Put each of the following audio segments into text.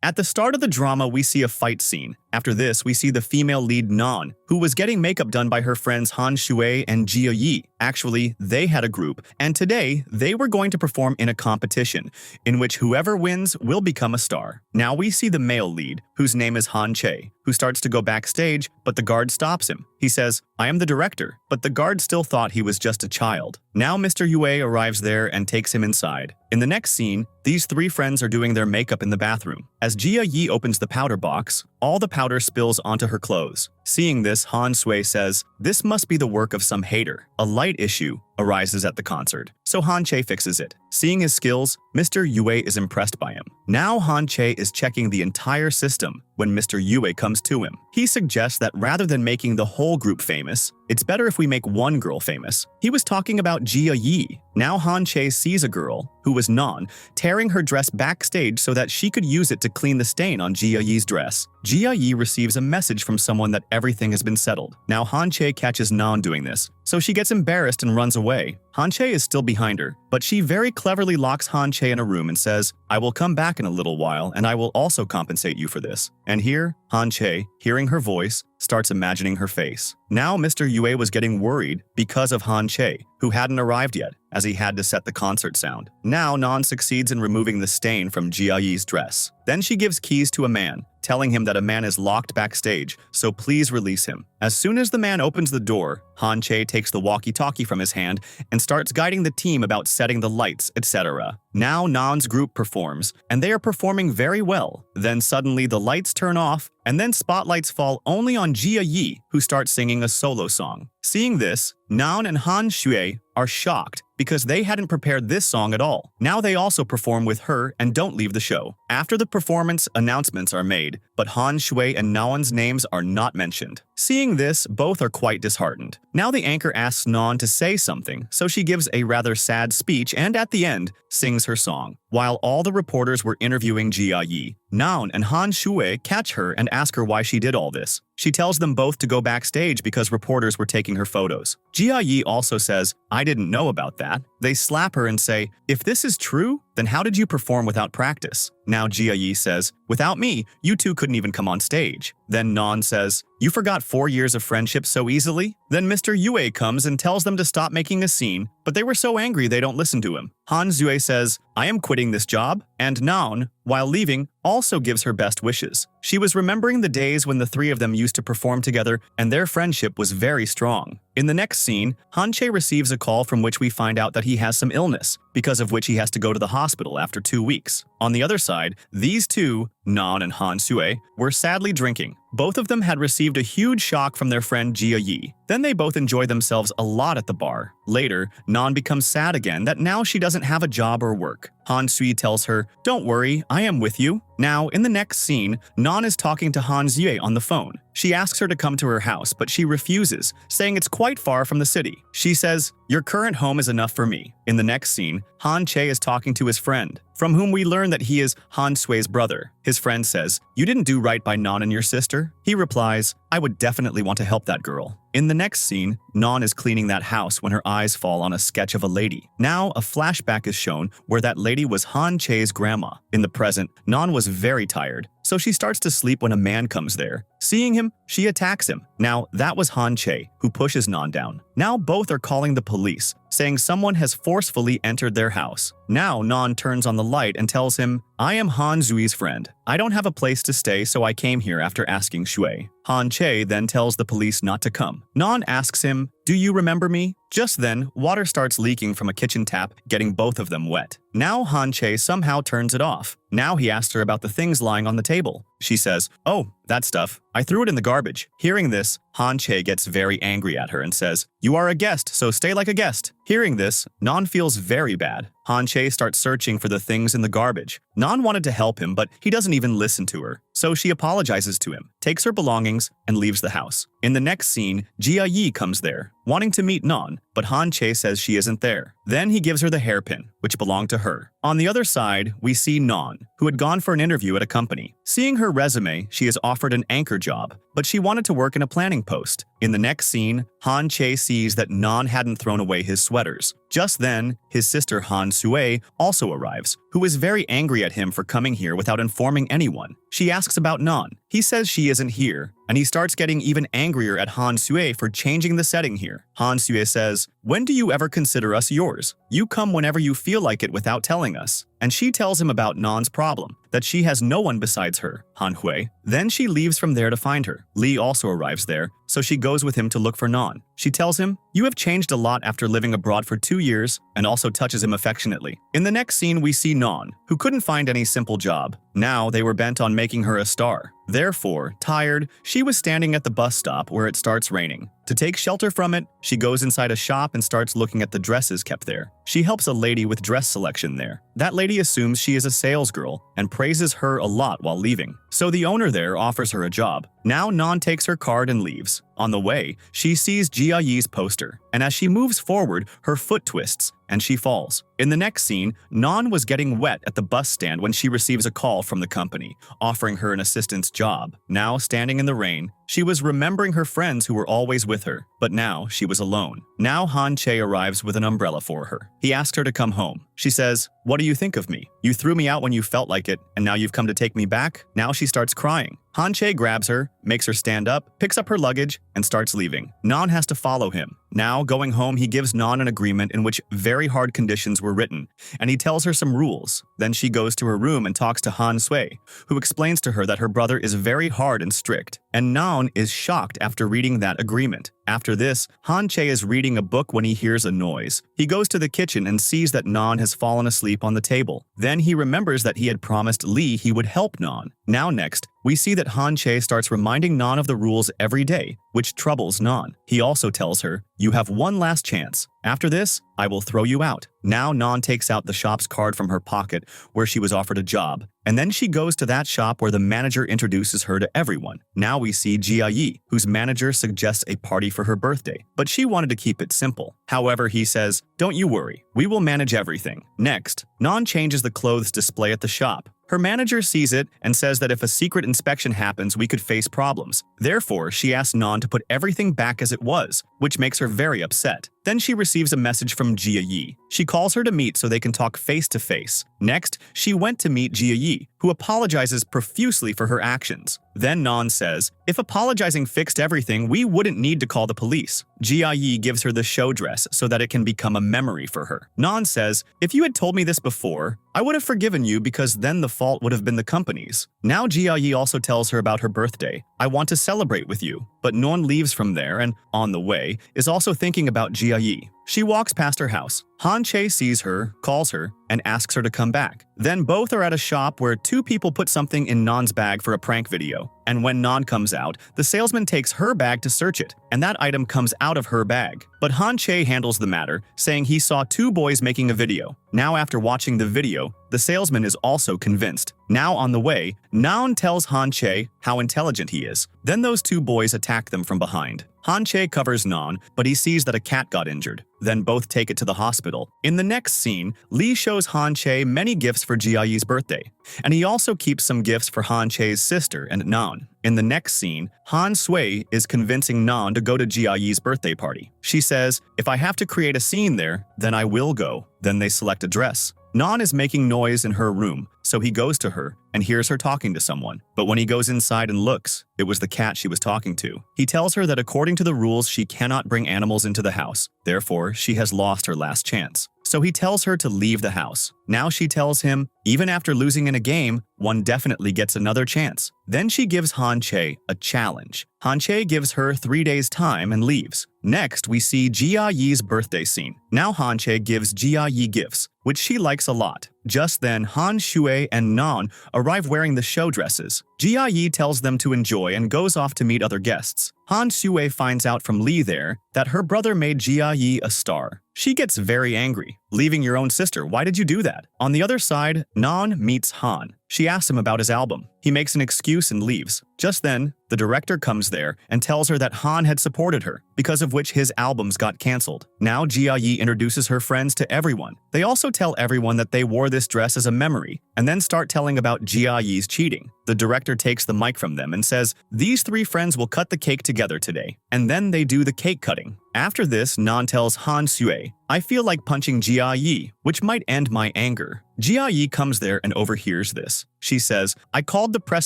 At the start of the drama, we see a fight scene. After this, we see the female lead Naan, who was getting makeup done by her friends Han Shui and Jia Yi. Actually, they had a group, and today, they were going to perform in a competition, in which whoever wins will become a star. Now we see the male lead, whose name is Han Che, who starts to go backstage, but the guard stops him. He says, "I am the director," but the guard still thought he was just a child. Now Mr. Yue arrives there and takes him inside. In the next scene, these three friends are doing their makeup in the bathroom. As Jia Yi opens the powder box, all the powder spills onto her clothes. Seeing this, Han Sui says, "This must be the work of some hater." A light issue arises at the concert, so Han Che fixes it. Seeing his skills, Mr. Yue is impressed by him. Now Han Che is checking the entire system when Mr. Yue comes to him. He suggests that rather than making the whole group famous, it's better if we make one girl famous. He was talking about Jia Yi. Now Han Che sees a girl, who was Naan, tearing her dress backstage so that she could use it to clean the stain on Jia Yi's dress. Jia Yi receives a message from someone that everything has been settled. Now Han Che catches Naan doing this, so she gets embarrassed and runs away. Han Che is still behind her, but she very cleverly locks Han Che in a room and says, "I will come back in a little while and I will also compensate you for this." And here, Han Che, hearing her voice, starts imagining her face. Now Mr. Yue was getting worried because of Han Che, who hadn't arrived yet, as he had to set the concert sound. Now Naan succeeds in removing the stain from Jia Yi's dress. Then she gives keys to a man, telling him that a man is locked backstage, so please release him. As soon as the man opens the door, Han Che takes the walkie-talkie from his hand and starts guiding the team about setting the lights, etc. Now Naan's group performs, and they are performing very well. Then suddenly the lights turn off, and then spotlights fall only on Jia Yi, who starts singing a solo song. Seeing this, Naan and Han Shui are shocked because they hadn't prepared this song at all. Now they also perform with her and don't leave the show. After the performance, announcements are made, but Han Shui and Naan's names are not mentioned. Seeing this, both are quite disheartened. Now the anchor asks Naan to say something, so she gives a rather sad speech and at the end, sings her song. While all the reporters were interviewing Jia Yi, Naan and Han Shui catch her and ask her why she did all this. She tells them both to go backstage because reporters were taking her photos. Jia Yi also says, "I didn't know about that." They slap her and say, "If this is true, then how did you perform without practice?" Now Jia Yi says, "Without me, you two couldn't even come on stage." Then Naan says, "You forgot 4 years of friendship so easily?" Then Mr. Yue comes and tells them to stop making a scene, but they were so angry they don't listen to him. Han Zue says, "I am quitting this job," and Naan, while leaving, also gives her best wishes. She was remembering the days when the three of them used to perform together and their friendship was very strong. In the next scene, Han Che receives a call from which we find out that he has some illness, because of which he has to go to the hospital after 2 weeks. On the other side, these two, Naan and Han Sui, were sadly drinking. Both of them had received a huge shock from their friend Jia Yi. Then they both enjoy themselves a lot at the bar. Later, Naan becomes sad again that now she doesn't have a job or work. Han Sui tells her, "Don't worry, I am with you." Now, in the next scene, Naan is talking to Han Zue on the phone. She asks her to come to her house, but she refuses, saying it's quite far from the city. She says, "Your current home is enough for me." In the next scene, Han Che is talking to his friend, from whom we learn that he is Han Sui's brother. His friend says, "You didn't do right by Naan and your sister?" He replies, "I would definitely want to help that girl." In the next scene, Naan is cleaning that house when her eyes fall on a sketch of a lady. Now, a flashback is shown where that lady was Han Che's grandma. In the present, Naan was very tired, so she starts to sleep when a man comes there. Seeing him, she attacks him. Now, that was Han Che, who pushes Naan down. Now both are calling the police, saying someone has forcefully entered their house. Now Naan turns on the light and tells him, "I am Han Zui's friend. I don't have a place to stay, so I came here after asking Shui." Han Che then tells the police not to come. Naan asks him, "Do you remember me?" Just then, water starts leaking from a kitchen tap, getting both of them wet. Now Han Che somehow turns it off. Now he asks her about the things lying on the table. She says, "Oh, that stuff. I threw it in the garbage." Hearing this, Han Che gets very angry at her and says, "You are a guest, so stay like a guest." Hearing this, Naan feels very bad. Han Che starts searching for the things in the garbage. Naan wanted to help him, but he doesn't even listen to her. So she apologizes to him, takes her belongings, and leaves the house. In the next scene, Jia comes there, wanting to meet Naan, but Han Chae says she isn't there. Then he gives her the hairpin, which belonged to her. On the other side, we see Naan, who had gone for an interview at a company. Seeing her resume, she is offered an anchor job, but she wanted to work in a planning post. In the next scene, Han Chae sees that Naan hadn't thrown away his sweaters. Just then, his sister Han Sue also arrives, who is very angry at him for coming here without informing anyone. She asks about Naan. He says she isn't here, and he starts getting even angrier at Han Sue for changing the setting here. Han Sue says, "When do you ever consider us yours? You come whenever you feel like it without telling us." And she tells him about Naan's problem, that she has no one besides her, Han Hui. Then she leaves from there to find her. Lee also arrives there, so she goes with him to look for Naan. She tells him, "You have changed a lot after living abroad for 2 years," and also touches him affectionately. In the next scene, we see Naan, who couldn't find any simple job. Now they were bent on making her a star. Therefore, tired, she was standing at the bus stop where it starts raining. To take shelter from it, she goes inside a shop and starts looking at the dresses kept there. She helps a lady with dress selection there. That lady assumes she is a salesgirl and praises her a lot while leaving. So the owner there offers her a job. Now Naan takes her card and leaves. On the way, she sees Jia Yi's poster, and as she moves forward, her foot twists and she falls. In the next scene, Naan was getting wet at the bus stand when she receives a call from the company, offering her an assistant's job. Now, standing in the rain, she was remembering her friends who were always with her, but now she was alone. Now Han Chae arrives with an umbrella for her. He asks her to come home. She says, "What do you think of me? You threw me out when you felt like it, and now you've come to take me back?" Now she starts crying. Han Chae grabs her, makes her stand up, picks up her luggage, and starts leaving. Naan has to follow him. Now, going home, he gives Naan an agreement in which very hard conditions were written, and he tells her some rules. Then she goes to her room and talks to Han Sue, who explains to her that her brother is very hard and strict, and Naan is shocked after reading that agreement. After this, Han Chae is reading a book when he hears a noise. He goes to the kitchen and sees that Naan has fallen asleep on the table. Then he remembers that he had promised Lee he would help Naan. Now next, we see that Han Chae starts reminding Naan of the rules every day, which troubles Naan. He also tells her, "You have one last chance. After this, I will throw you out." Now Naan takes out the shop's card from her pocket where she was offered a job, and then she goes to that shop where the manager introduces her to everyone. Now we see Jia Yi, whose manager suggests a party for her birthday, but she wanted to keep it simple. However, he says, "Don't you worry, we will manage everything." Next, Naan changes the clothes display at the shop. Her manager sees it and says that if a secret inspection happens, we could face problems. Therefore, she asks Naan to put everything back as it was, which makes her very upset. Then she receives a message from Jia Yi. She calls her to meet so they can talk face to face. Next, she went to meet Jia Yi, who apologizes profusely for her actions. Then Naan says, "If apologizing fixed everything, we wouldn't need to call the police." Jia Yi gives her the show dress so that it can become a memory for her. Naan says, "If you had told me this before, I would have forgiven you because then the fault would have been the company's." Now Jia Yi also tells her about her birthday. "I want to celebrate with you." But Naan leaves from there and, on the way, is also thinking about Jia Yi. She walks past her house. Han Chae sees her, calls her, and asks her to come back. Then both are at a shop where 2 people put something in Naan's bag for a prank video. And when Naan comes out, the salesman takes her bag to search it, and that item comes out of her bag. But Han Chae handles the matter, saying he saw 2 boys making a video. Now after watching the video, the salesman is also convinced. Now on the way, Naan tells Han Chae how intelligent he is. Then those 2 boys attack them from behind. Han Chae covers Naan, but he sees that a cat got injured. Then both take it to the hospital. In the next scene, Lee shows Han Chae many gifts for Jia Yi's birthday, and he also keeps some gifts for Han Chae's sister and Naan. In the next scene, Han Sui is convincing Naan to go to Jia Yi's birthday party. She says, "If I have to create a scene there, then I will go." Then they select a dress. Naan is making noise in her room, so he goes to her and hears her talking to someone. But when he goes inside and looks, it was the cat she was talking to. He tells her that according to the rules, she cannot bring animals into the house. Therefore, she has lost her last chance. So he tells her to leave the house. Now she tells him, even after losing in a game, one definitely gets another chance. Then she gives Han Chae a challenge. Han Chae gives her 3 days' time and leaves. Next, we see Jia Yi's birthday scene. Now Han Chae gives Jia Yi gifts, which she likes a lot. Just then, Han Shui and Naan arrive wearing the show dresses. Jia Yi tells them to enjoy and goes off to meet other guests. Han Shui finds out from Lee there that her brother made Jia Yi a star. She gets very angry. Leaving your own sister, why did you do that? On the other side, Naan meets Han. She asks him about his album. He makes an excuse and leaves. Just then, the director comes there and tells her that Han had supported her, because of which his albums got cancelled. Now Jia introduces her friends to everyone. They also tell everyone that they wore this dress as a memory, and then start telling about Jia's cheating. The director takes the mic from them and says, "These three friends will cut the cake together today." And then they do the cake cutting. After this, Naan tells Han Sue, "I feel like punching Jia, which might end my anger." Jia comes there and overhears this. She says, "I called the press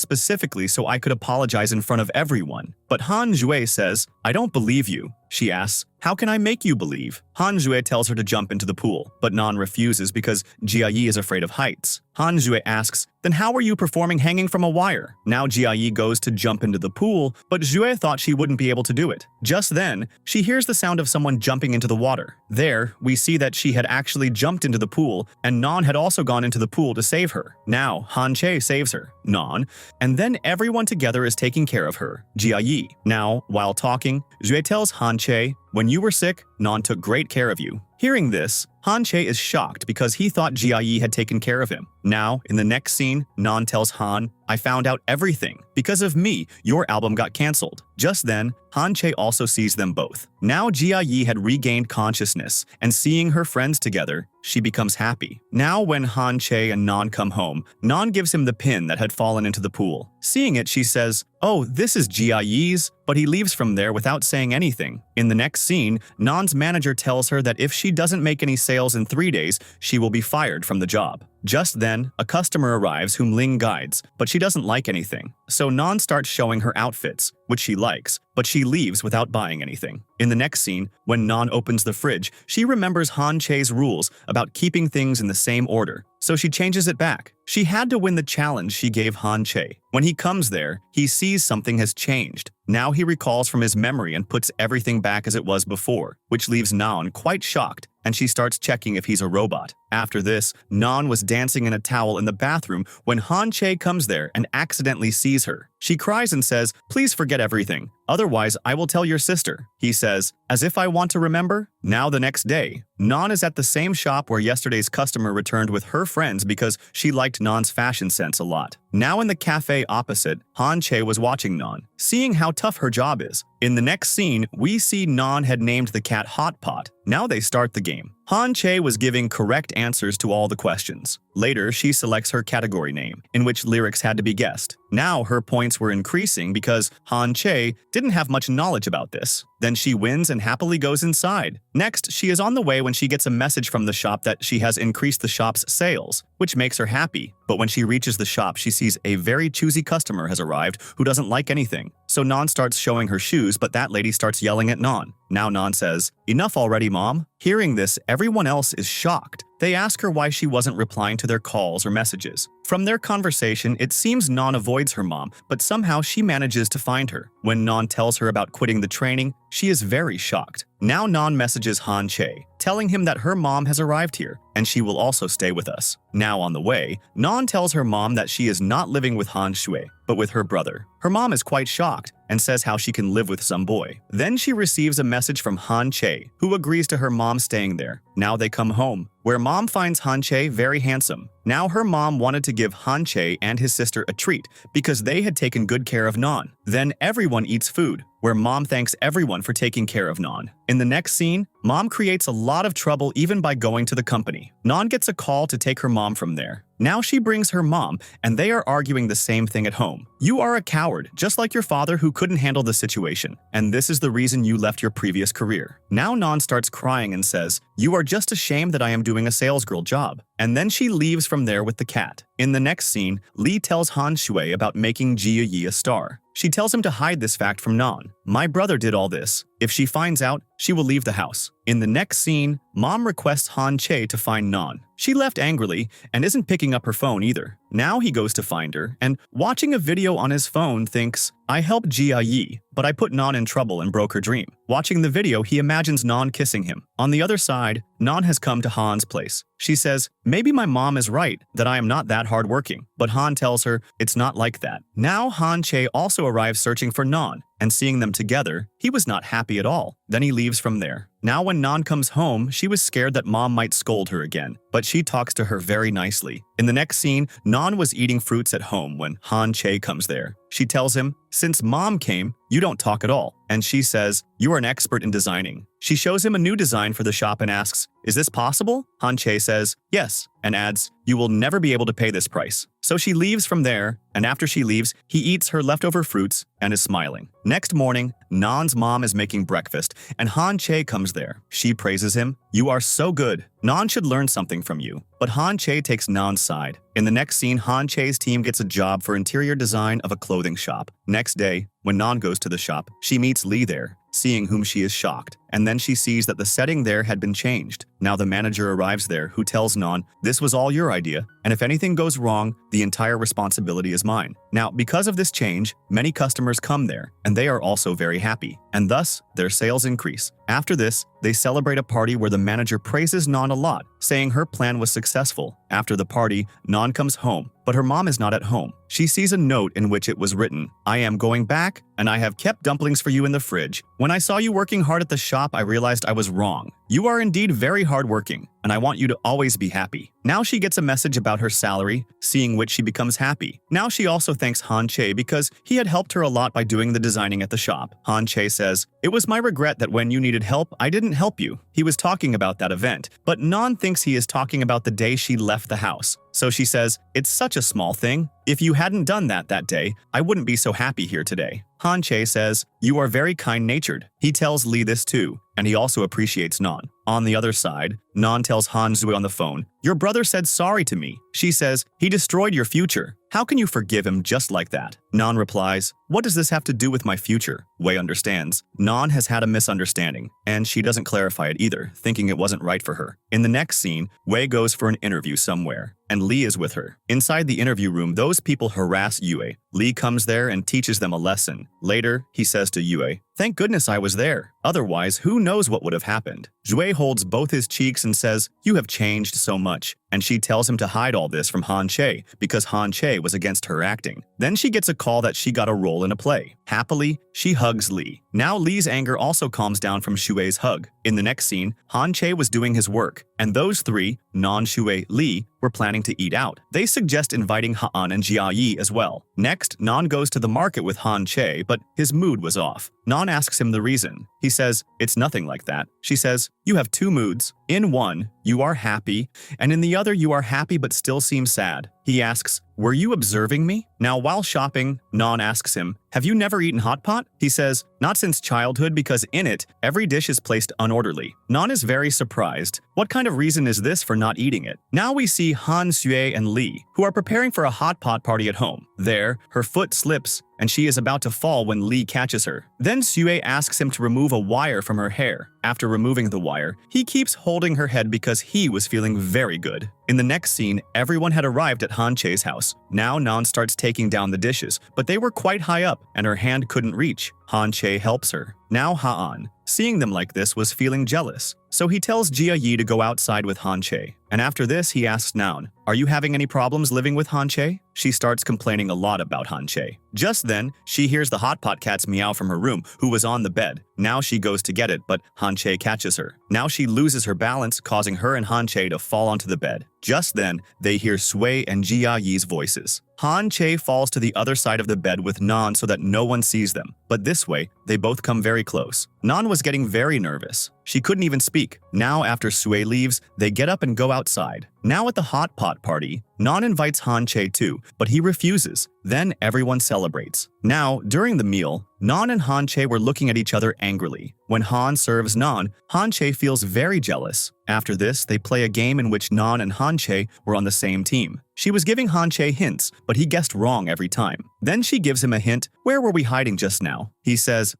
specifically so I could apologize in front of everyone." But Han Jue says, "I don't believe you." She asks, "How can I make you believe?" Han Jue tells her to jump into the pool, but Naan refuses because Jia is afraid of heights. Han Jue asks, "Then how are you performing hanging from a wire?" Now Jia goes to jump into the pool, but Jue thought she wouldn't be able to do it. Just then, she hears the sound of someone jumping into the water. There, we see that she had actually jumped into the pool, and Naan had also gone into the pool to save her. Now, Han Che saves her, Naan, and then everyone together is taking care of her, Jia. Now, while talking, Jue tells Han Che, "When you were sick, Naan took great care of you." Hearing this, Han Che is shocked because he thought Jia had taken care of him. Now, in the next scene, Naan tells Han, "I found out everything. Because of me, your album got cancelled." Just then, Han Che also sees them both. Now Jia had regained consciousness, and seeing her friends together, she becomes happy. Now when Han Che and Naan come home, Naan gives him the pin that had fallen into the pool. Seeing it, she says, "Oh, this is Jia's," but he leaves from there without saying anything. In the next scene, Naan's manager tells her that if she doesn't make any sales in 3 days, she will be fired from the job. Just then, a customer arrives whom Ling guides, but she doesn't like anything. So Naan starts showing her outfits, which she likes, but she leaves without buying anything. In the next scene, when Naan opens the fridge, she remembers Han Che's rules about keeping things in the same order, so she changes it back. She had to win the challenge she gave Han Che. When he comes there, he sees something has changed. Now he recalls from his memory and puts everything back as it was before, which leaves Naan quite shocked, and she starts checking if he's a robot. After this, Naan was dancing in a towel in the bathroom when Han Che comes there and accidentally sees her. She cries and says, "Please forget everything, otherwise I will tell your sister." He says, "As if I want to remember?" Now the next day, Naan is at the same shop where yesterday's customer returned with her friends because she liked Naan's fashion sense a lot. Now in the cafe opposite, Han Che was watching Naan, seeing how tough her job is. In the next scene, we see Naan had named the cat Hot Pot. Now they start the game. Han Che was giving correct answers to all the questions. Later, she selects her category name, in which lyrics had to be guessed. Now her points were increasing because Han Che didn't have much knowledge about this. Then she wins and happily goes inside. Next, she is on the way when she gets a message from the shop that she has increased the shop's sales, which makes her happy. But when she reaches the shop, she sees a very choosy customer has arrived who doesn't like anything. So Naan starts showing her shoes, but that lady starts yelling at Naan. Now Naan says, "Enough already, Mom." Hearing this, everyone else is shocked. They ask her why she wasn't replying to their calls or messages. From their conversation, it seems Naan avoids her mom, but somehow she manages to find her. When Naan tells her about quitting the training, she is very shocked. Now Naan messages Han Che, telling him that her mom has arrived here, and she will also stay with us. Now on the way, Naan tells her mom that she is not living with Han Shui, but with her brother. Her mom is quite shocked and says how she can live with some boy. Then she receives a message from Han Che, who agrees to her mom staying there. Now they come home, where mom finds Han Che very handsome. Now her mom wanted to give Han Che and his sister a treat because they had taken good care of Naan. Then everyone eats food, where mom thanks everyone for taking care of Naan. In the next scene, mom creates a lot of trouble even by going to the company. Naan gets a call to take her mom from there. Now she brings her mom, and they are arguing the same thing at home. "You are a coward, just like your father who couldn't handle the situation, and this is the reason you left your previous career." Now Naan starts crying and says, "You are just ashamed that I am doing a salesgirl job." And then she leaves from there with the cat. In the next scene, Lee tells Han Shui about making Jia Yi a star. She tells him to hide this fact from Naan. "My brother did all this. If she finds out, she will leave the house." In the next scene, mom requests Han Che to find Naan. She left angrily and isn't picking up her phone either. Now he goes to find her and, watching a video on his phone, thinks, "I helped Jia Yi, but I put Naan in trouble and broke her dream." Watching the video, he imagines Naan kissing him. On the other side, Naan has come to Han's place. She says, "Maybe my mom is right, that I am not that hardworking." But Han tells her it's not like that. Now Han Che also arrives searching for Naan. and seeing them together, he was not happy at all. Then he leaves from there. Now when Naan comes home, she was scared that mom might scold her again, but she talks to her very nicely. In the next scene, Naan was eating fruits at home when Han Chae comes there. She tells him, "Since mom came, you don't talk at all." And she says, "You are an expert in designing." She shows him a new design for the shop and asks, "Is this possible?" Han Chae says, "Yes," and adds, "You will never be able to pay this price." So she leaves from there, and after she leaves, he eats her leftover fruits and is smiling. Next morning, Naan's mom is making breakfast, and Han Chae comes there. She praises him, "You are so good. Naan should learn something from you." But Han Chae takes Naan's side. In the next scene, Han Chae's team gets a job for interior design of a clothing shop. Next day, when Naan goes to the shop, she meets Lee there, seeing whom she is shocked. And then she sees that the setting there had been changed. Now the manager arrives there, who tells Naan, "This was all your idea, and if anything goes wrong, the entire responsibility is mine." Now, because of this change, many customers come there, and they are also very happy, and thus, their sales increase. After this, they celebrate a party where the manager praises Naan a lot, saying her plan was successful. After the party, Naan comes home, but her mom is not at home. She sees a note in which it was written, "I am going back, and I have kept dumplings for you in the fridge. When I saw you working hard at the shop, I realized I was wrong. You are indeed very hardworking, and I want you to always be happy." Now she gets a message about her salary, seeing which she becomes happy. Now she also thanks Han Chae because he had helped her a lot by doing the designing at the shop. Han Chae says, "It was my regret that when you needed help, I didn't help you." He was talking about that event, but Naan thinks he is talking about the day she left the house. So she says, "It's such a small thing. If you hadn't done that day, I wouldn't be so happy here today." Han Chae says, "You are very kind-natured." He tells Lee this too, and he also appreciates Naan. On the other side, Naan tells Han Zui on the phone, "Your brother said sorry to me." She says, "He destroyed your future. How can you forgive him just like that?" Naan replies, "What does this have to do with my future?" Wei understands. Naan has had a misunderstanding, and she doesn't clarify it either, thinking it wasn't right for her. In the next scene, Wei goes for an interview somewhere, and Lee is with her. Inside the interview room, those people harass Yue. Lee comes there and teaches them a lesson. Later, he says to Yue, "Thank goodness I was there. Otherwise, who knows what would have happened." Jue holds both his cheeks and says, "You have changed so much." And she tells him to hide all this from Han Chae because Han Chae was against her acting. Then she gets a call that she got a role in a play. Happily, she hugs Lee. Now Lee's anger also calms down from Shue's hug. In the next scene, Han Chae was doing his work, and those three, Naan, Shue, Lee, were planning to eat out. They suggest inviting Haan and Jia Yi as well. Next, Naan goes to the market with Han Chae, but his mood was off. Naan asks him the reason. He says, "It's nothing like that." She says, "You have two moods. In one, you are happy, and in the other, you are happy but still seem sad." He asks, "Were you observing me?" Now, while shopping, Naan asks him, "Have you never eaten hot pot?" He says, "Not since childhood because in it, every dish is placed unorderly." Naan is very surprised. What kind of reason is this for not eating it? Now we see Han, Sue, and Lee, who are preparing for a hot pot party at home. There, her foot slips, and she is about to fall when Lee catches her. Then Sue asks him to remove a wire from her hair. After removing the wire, he keeps holding her head because he was feeling very good. In the next scene, everyone had arrived at Han Chae's house. Now Naan starts taking down the dishes, but they were quite high up and her hand couldn't reach. Han Chae helps her. Now Haan, seeing them like this, was feeling jealous. So he tells Jia Yi to go outside with Han Chae. And after this, he asks Naan, "Are you having any problems living with Han Chae?" She starts complaining a lot about Han Chae. Just then, she hears the hot pot cat's meow from her room, who was on the bed. Now she goes to get it, but Han Chae catches her. Now she loses her balance, causing her and Han Chae to fall onto the bed. Just then, they hear Sui and Jia Yi's voices. Han Chae falls to the other side of the bed with Naan so that no one sees them. But this way, they both come very close. Naan was getting very nervous. She couldn't even speak. Now, after Sui leaves, they get up and go outside. Now at the hot pot party, Naan invites Han Chae too, but he refuses. Then everyone celebrates. Now, during the meal, Naan and Han Chae were looking at each other angrily. When Han serves Naan, Han Chae feels very jealous. After this, they play a game in which Naan and Han Chae were on the same team. She was giving Han Chae hints, but he guessed wrong every time. Then she gives him a hint, "Where were we hiding just now?" He says,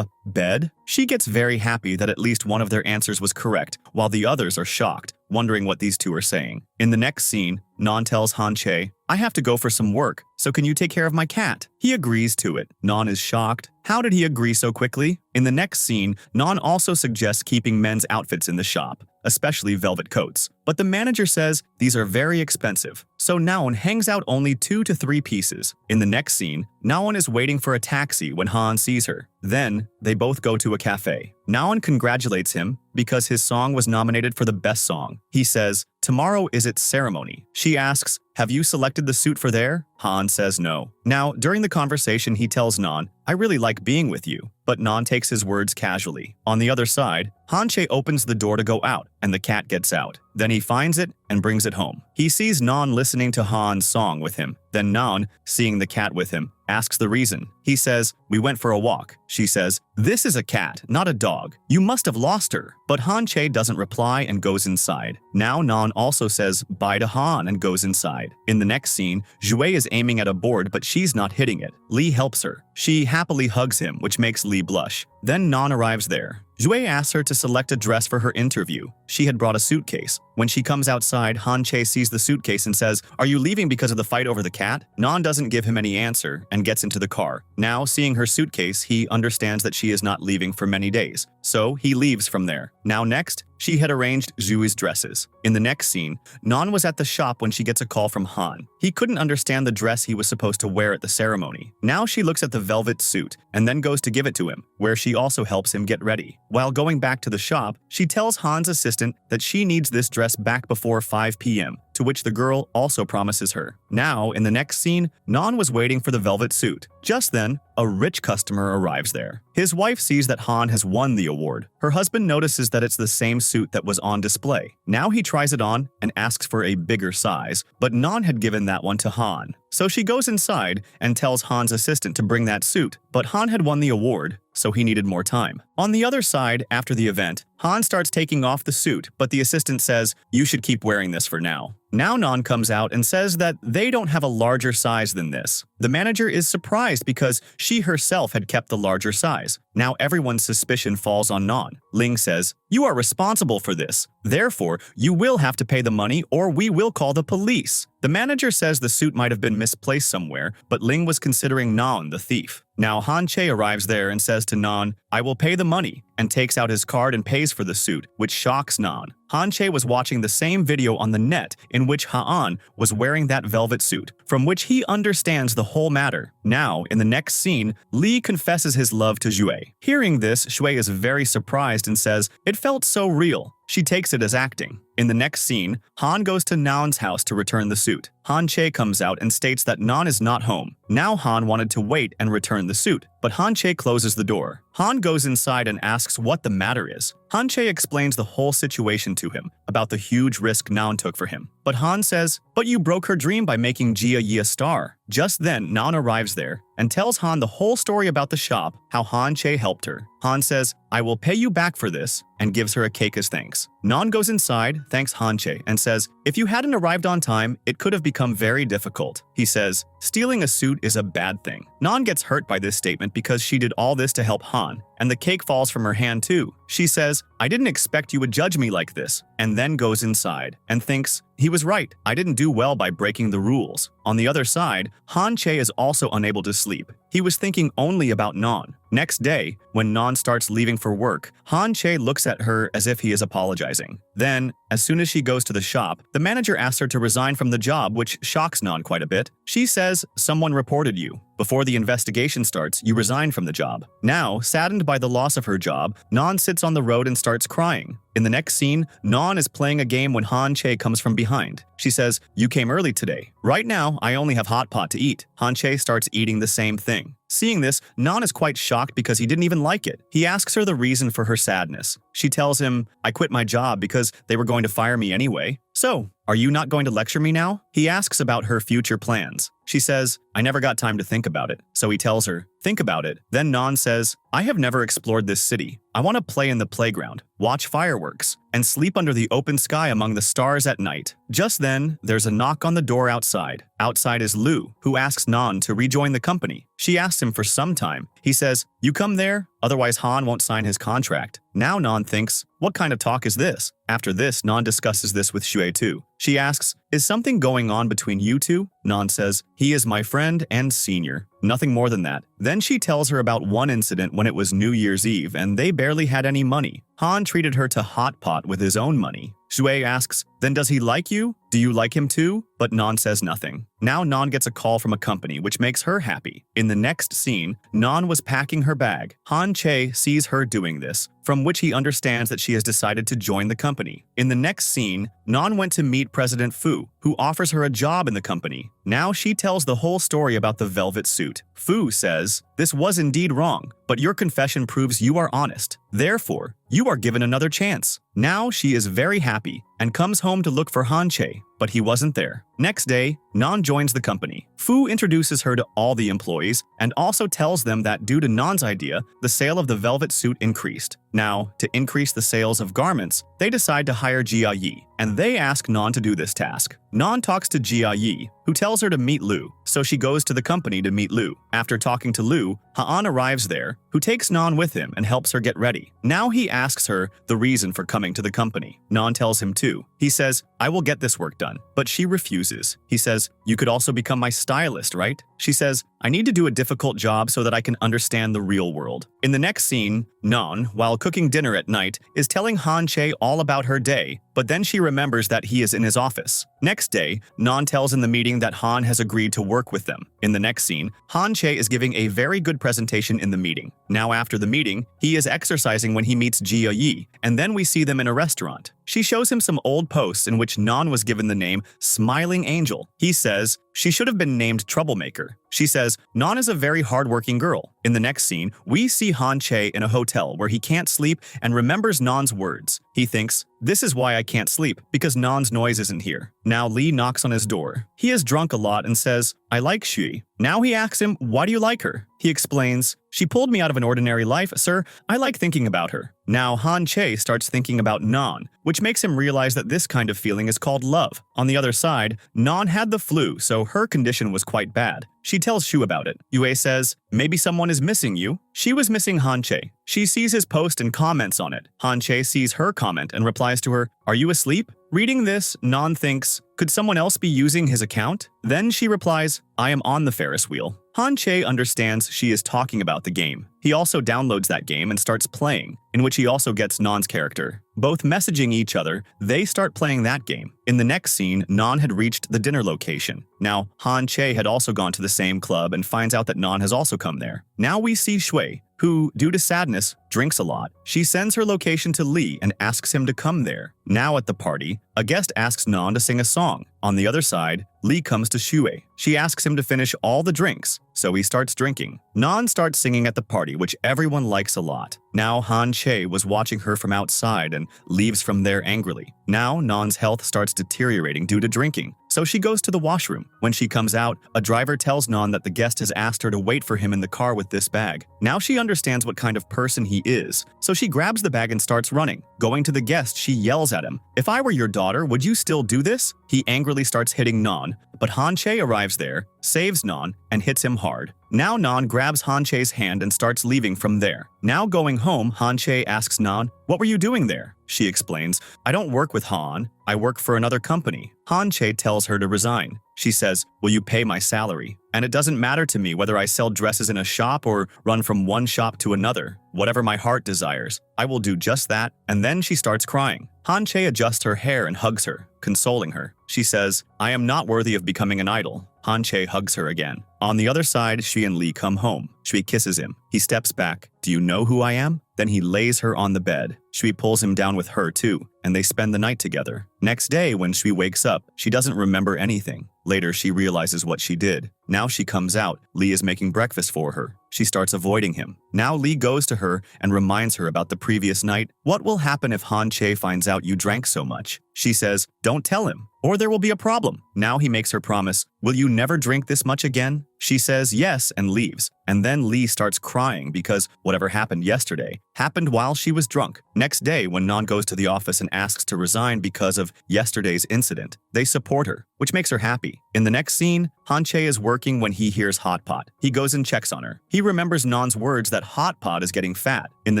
bed?" She gets very happy that at least one of their answers was correct, while the others are shocked, wondering what these two are saying. In the next scene, Naan tells Han Chae, "I have to go for some work, so can you take care of my cat?" He agrees to it. Naan is shocked. How did he agree so quickly? In the next scene, Naan also suggests keeping men's outfits in the shop. especially velvet coats. But the manager says these are very expensive, so Naan hangs out only 2 to 3 pieces. In the next scene, Naan is waiting for a taxi when Han sees her. Then, they both go to a cafe. Naan congratulates him because his song was nominated for the best song. He says, "Tomorrow is its ceremony." She asks, "Have you selected the suit for there?" Han says no. Now, during the conversation, he tells Naan, "I really like being with you." But Naan takes his words casually. On the other side, Han-chae opens the door to go out, and the cat gets out. Then he finds it and brings it home. He sees Naan listening to Han's song with him. Then Naan, seeing the cat with him, asks the reason. He says, "We went for a walk." She says, "This is a cat, not a dog. You must have lost her." But Han-chae doesn't reply and goes inside. Now Naan also says bye to Han and goes inside. In the next scene, Jue is aiming at a board but she's not hitting it. Lee helps her. She happily hugs him, which makes Lee blush. Then Naan arrives there. Jue asks her to select a dress for her interview. She had brought a suitcase. When she comes outside, Han-chae sees the suitcase and says, "Are you leaving because of the fight over the cat?" Naan doesn't give him any answer and gets into the car. Now, seeing her suitcase, he understands that she is not leaving for many days. So, he leaves from there. Now next, she had arranged Jue's dresses. In the next scene, Naan was at the shop when she gets a call from Han. He couldn't understand the dress he was supposed to wear at the ceremony. Now she looks at the velvet suit and then goes to give it to him, where she also helps him get ready. While going back to the shop, she tells Han's assistant that she needs this dress back before 5 p.m., to which the girl also promises her. Now, in the next scene, Naan was waiting for the velvet suit. Just then, a rich customer arrives there. His wife sees that Han has won the award. Her husband notices that it's the same suit that was on display. Now he tries it on and asks for a bigger size, but Naan had given that one to Han. So she goes inside and tells Han's assistant to bring that suit, but Han had won the award, so he needed more time. On the other side, after the event, Han starts taking off the suit, but the assistant says, "You should keep wearing this for now." Now Naan comes out and says that they don't have a larger size than this. The manager is surprised because she herself had kept the larger size. Now everyone's suspicion falls on Naan. Ling says, "You are responsible for this. Therefore, you will have to pay the money or we will call the police." The manager says the suit might have been misplaced somewhere, but Ling was considering Naan the thief. Now Han-chae arrives there and says to Naan, "I will pay the money," and takes out his card and pays for the suit, which shocks Naan. Han-chae was watching the same video on the net in which Han was wearing that velvet suit, from which he understands the whole matter. Now, in the next scene, Lee confesses his love to Jue. Hearing this, Jue is very surprised and says, "It felt so real." She takes it as acting. In the next scene, Han goes to Naan's house to return the suit. Han-chae comes out and states that Naan is not home. Now Han wanted to wait and return the suit, but Han-chae closes the door. Han goes inside and asks what the matter is. Han-chae explains the whole situation to him, about the huge risk Naan took for him. But Han says, "But you broke her dream by making Jia a star." Just then, Naan arrives there and tells Han the whole story about the shop, how Han-chae helped her. Han says, "I will pay you back for this," and gives her a cake as thanks. Naan goes inside, thanks Han-chae, and says, "If you hadn't arrived on time, it could have become very difficult." He says, "Stealing a suit is a bad thing." Naan gets hurt by this statement because she did all this to help Han, and the cake falls from her hand too. She says, "I didn't expect you would judge me like this," and then goes inside and thinks, "He was right. I didn't do well by breaking the rules." On the other side, Han-chae is also unable to sleep. He was thinking only about Naan. Next day, when Naan starts leaving for work, Han-chae looks at her as if he is apologizing. Then, as soon as she goes to the shop, the manager asks her to resign from the job, which shocks Naan quite a bit. She says, "Someone reported you. Before the investigation starts, you resign from the job." Now, saddened by the loss of her job, Naan sits on the road and starts crying. In the next scene, Naan is playing a game when Han-chae comes from behind. She says, "You came early today. Right now, I only have hot pot to eat." Han-chae starts eating the same thing. Seeing this, Naan is quite shocked because he didn't even like it. He asks her the reason for her sadness. She tells him, "I quit my job because they were going to fire me anyway. So, are you not going to lecture me now?" He asks about her future plans. She says, "I never got time to think about it." So he tells her, "Think about it." Then Naan says, "I have never explored this city. I want to play in the playground, watch fireworks, and sleep under the open sky among the stars at night." Just then, there's a knock on the door outside. Outside is Lu, who asks Naan to rejoin the company. She asks him for some time. He says, "You come there, otherwise Han won't sign his contract." Now Naan thinks, what kind of talk is this? After this, Naan discusses this with Jue too. She asks, "Is something going on between you two?" Naan says, "He is my friend and senior. Nothing more than that." Then she tells her about one incident when it was New Year's Eve and they barely had any money. Han treated her to hot pot with his own money. Shui asks, "Then does he like you? Do you like him too?" But Naan says nothing. Now Naan gets a call from a company, which makes her happy. In the next scene, Naan was packing her bag. Han Che sees her doing this, from which he understands that she has decided to join the company. In the next scene, Naan went to meet President Fu, who offers her a job in the company. Now she tells the whole story about the velvet suit. Fu says, "This was indeed wrong, but your confession proves you are honest. Therefore, you are given another chance." Now she is very happy and comes home to look for Han Che, but he wasn't there. Next day, Naan joins the company. Fu introduces her to all the employees and also tells them that due to Naan's idea, the sale of the velvet suit increased. Now, to increase the sales of garments, they decide to hire Jia Yi, and they ask Naan to do this task. Naan talks to Jia Yi, who tells her to meet Lu, so she goes to the company to meet Lu. After talking to Lu, Haan arrives there, who takes Naan with him and helps her get ready. Now he asks her the reason for coming to the company. Naan tells him too. He says, "I will get this work done," but she refuses. He says, "You could also become my stylist, right?" She says, "I need to do a difficult job so that I can understand the real world." In the next scene, Naan, while cooking dinner at night, is telling Han Che all about her day, but then she remembers that he is in his office. Next day, Naan tells in the meeting that Han has agreed to work with them. In the next scene, Han Che is giving a very good presentation in the meeting. Now after the meeting, he is exercising when he meets Jia Yi, and then we see them in a restaurant. She shows him some old posts in which Naan was given the name Smiling Angel. He says, she should have been named Troublemaker. She says, Naan is a very hardworking girl. In the next scene, we see Han Che in a hotel where he can't sleep and remembers Naan's words. He thinks, "This is why I can't sleep, because Naan's noise isn't here." Now Lee knocks on his door. He is drunk a lot and says, "I like Shui." Now he asks him, "Why do you like her?" He explains, "She pulled me out of an ordinary life, sir. I like thinking about her." Now Han Che starts thinking about Naan, which makes him realize that this kind of feeling is called love. On the other side, Naan had the flu, so her condition was quite bad. She tells Shu about it. Yue says, "Maybe someone is missing you." She was missing Han Che. She sees his post and comments on it. Han Che sees her comment and replies to her, "Are you asleep?" Reading this, Naan thinks, could someone else be using his account? Then she replies, "I am on the Ferris wheel." Han Che understands she is talking about the game. He also downloads that game and starts playing, in which he also gets Naan's character. Both messaging each other, they start playing that game. In the next scene, Naan had reached the dinner location. Now, Han Che had also gone to the same club and finds out that Naan has also come there. Now we see Shui, who, due to sadness, drinks a lot. She sends her location to Lee and asks him to come there. Now at the party, a guest asks Naan to sing a song. On the other side, Lee comes to Shui. She asks him to finish all the drinks, so he starts drinking. Naan starts singing at the party, which everyone likes a lot. Now Han Che was watching her from outside and leaves from there angrily. Now Naan's health starts deteriorating due to drinking, so she goes to the washroom. When she comes out, a driver tells Naan that the guest has asked her to wait for him in the car with this bag. Now she understands what kind of person he is, so she grabs the bag and starts running. Going to the guest, she yells at him, "If I were your daughter, would you still do this?" He angrily starts hitting Naan, but Han Che arrives there, saves Naan, and hits him hard. Now Naan grabs Han Che's hand and starts leaving from there. Now going home, Han Che asks Naan, "What were you doing there?" She explains, "I don't work with Han, I work for another company." Han Che tells her to resign. She says, "Will you pay my salary? And it doesn't matter to me whether I sell dresses in a shop or run from one shop to another. Whatever my heart desires, I will do just that." And then she starts crying. Han Che adjusts her hair and hugs her, consoling her. She says, "I am not worthy of becoming an idol." Han Che hugs her again. On the other side, Shui and Lee come home. Shui kisses him. He steps back. "Do you know who I am?" Then he lays her on the bed. Shui pulls him down with her too, and they spend the night together. Next day, when Shui wakes up, she doesn't remember anything. Later, she realizes what she did. Now she comes out. Lee is making breakfast for her. She starts avoiding him. Now Lee goes to her and reminds her about the previous night. "What will happen if Han Che finds out you drank so much?" She says, "Don't tell him, or there will be a problem." Now he makes her promise, "Will you never drink this much again?" She says yes and leaves. And then Lee starts crying because whatever happened yesterday happened while she was drunk. Next day, when Naan goes to the office and asks to resign because of yesterday's incident, they support her, which makes her happy. In the next scene, Han Chae is working when he hears Hot Pot. He goes and checks on her. He remembers Naan's words that Hot Pot is getting fat. In the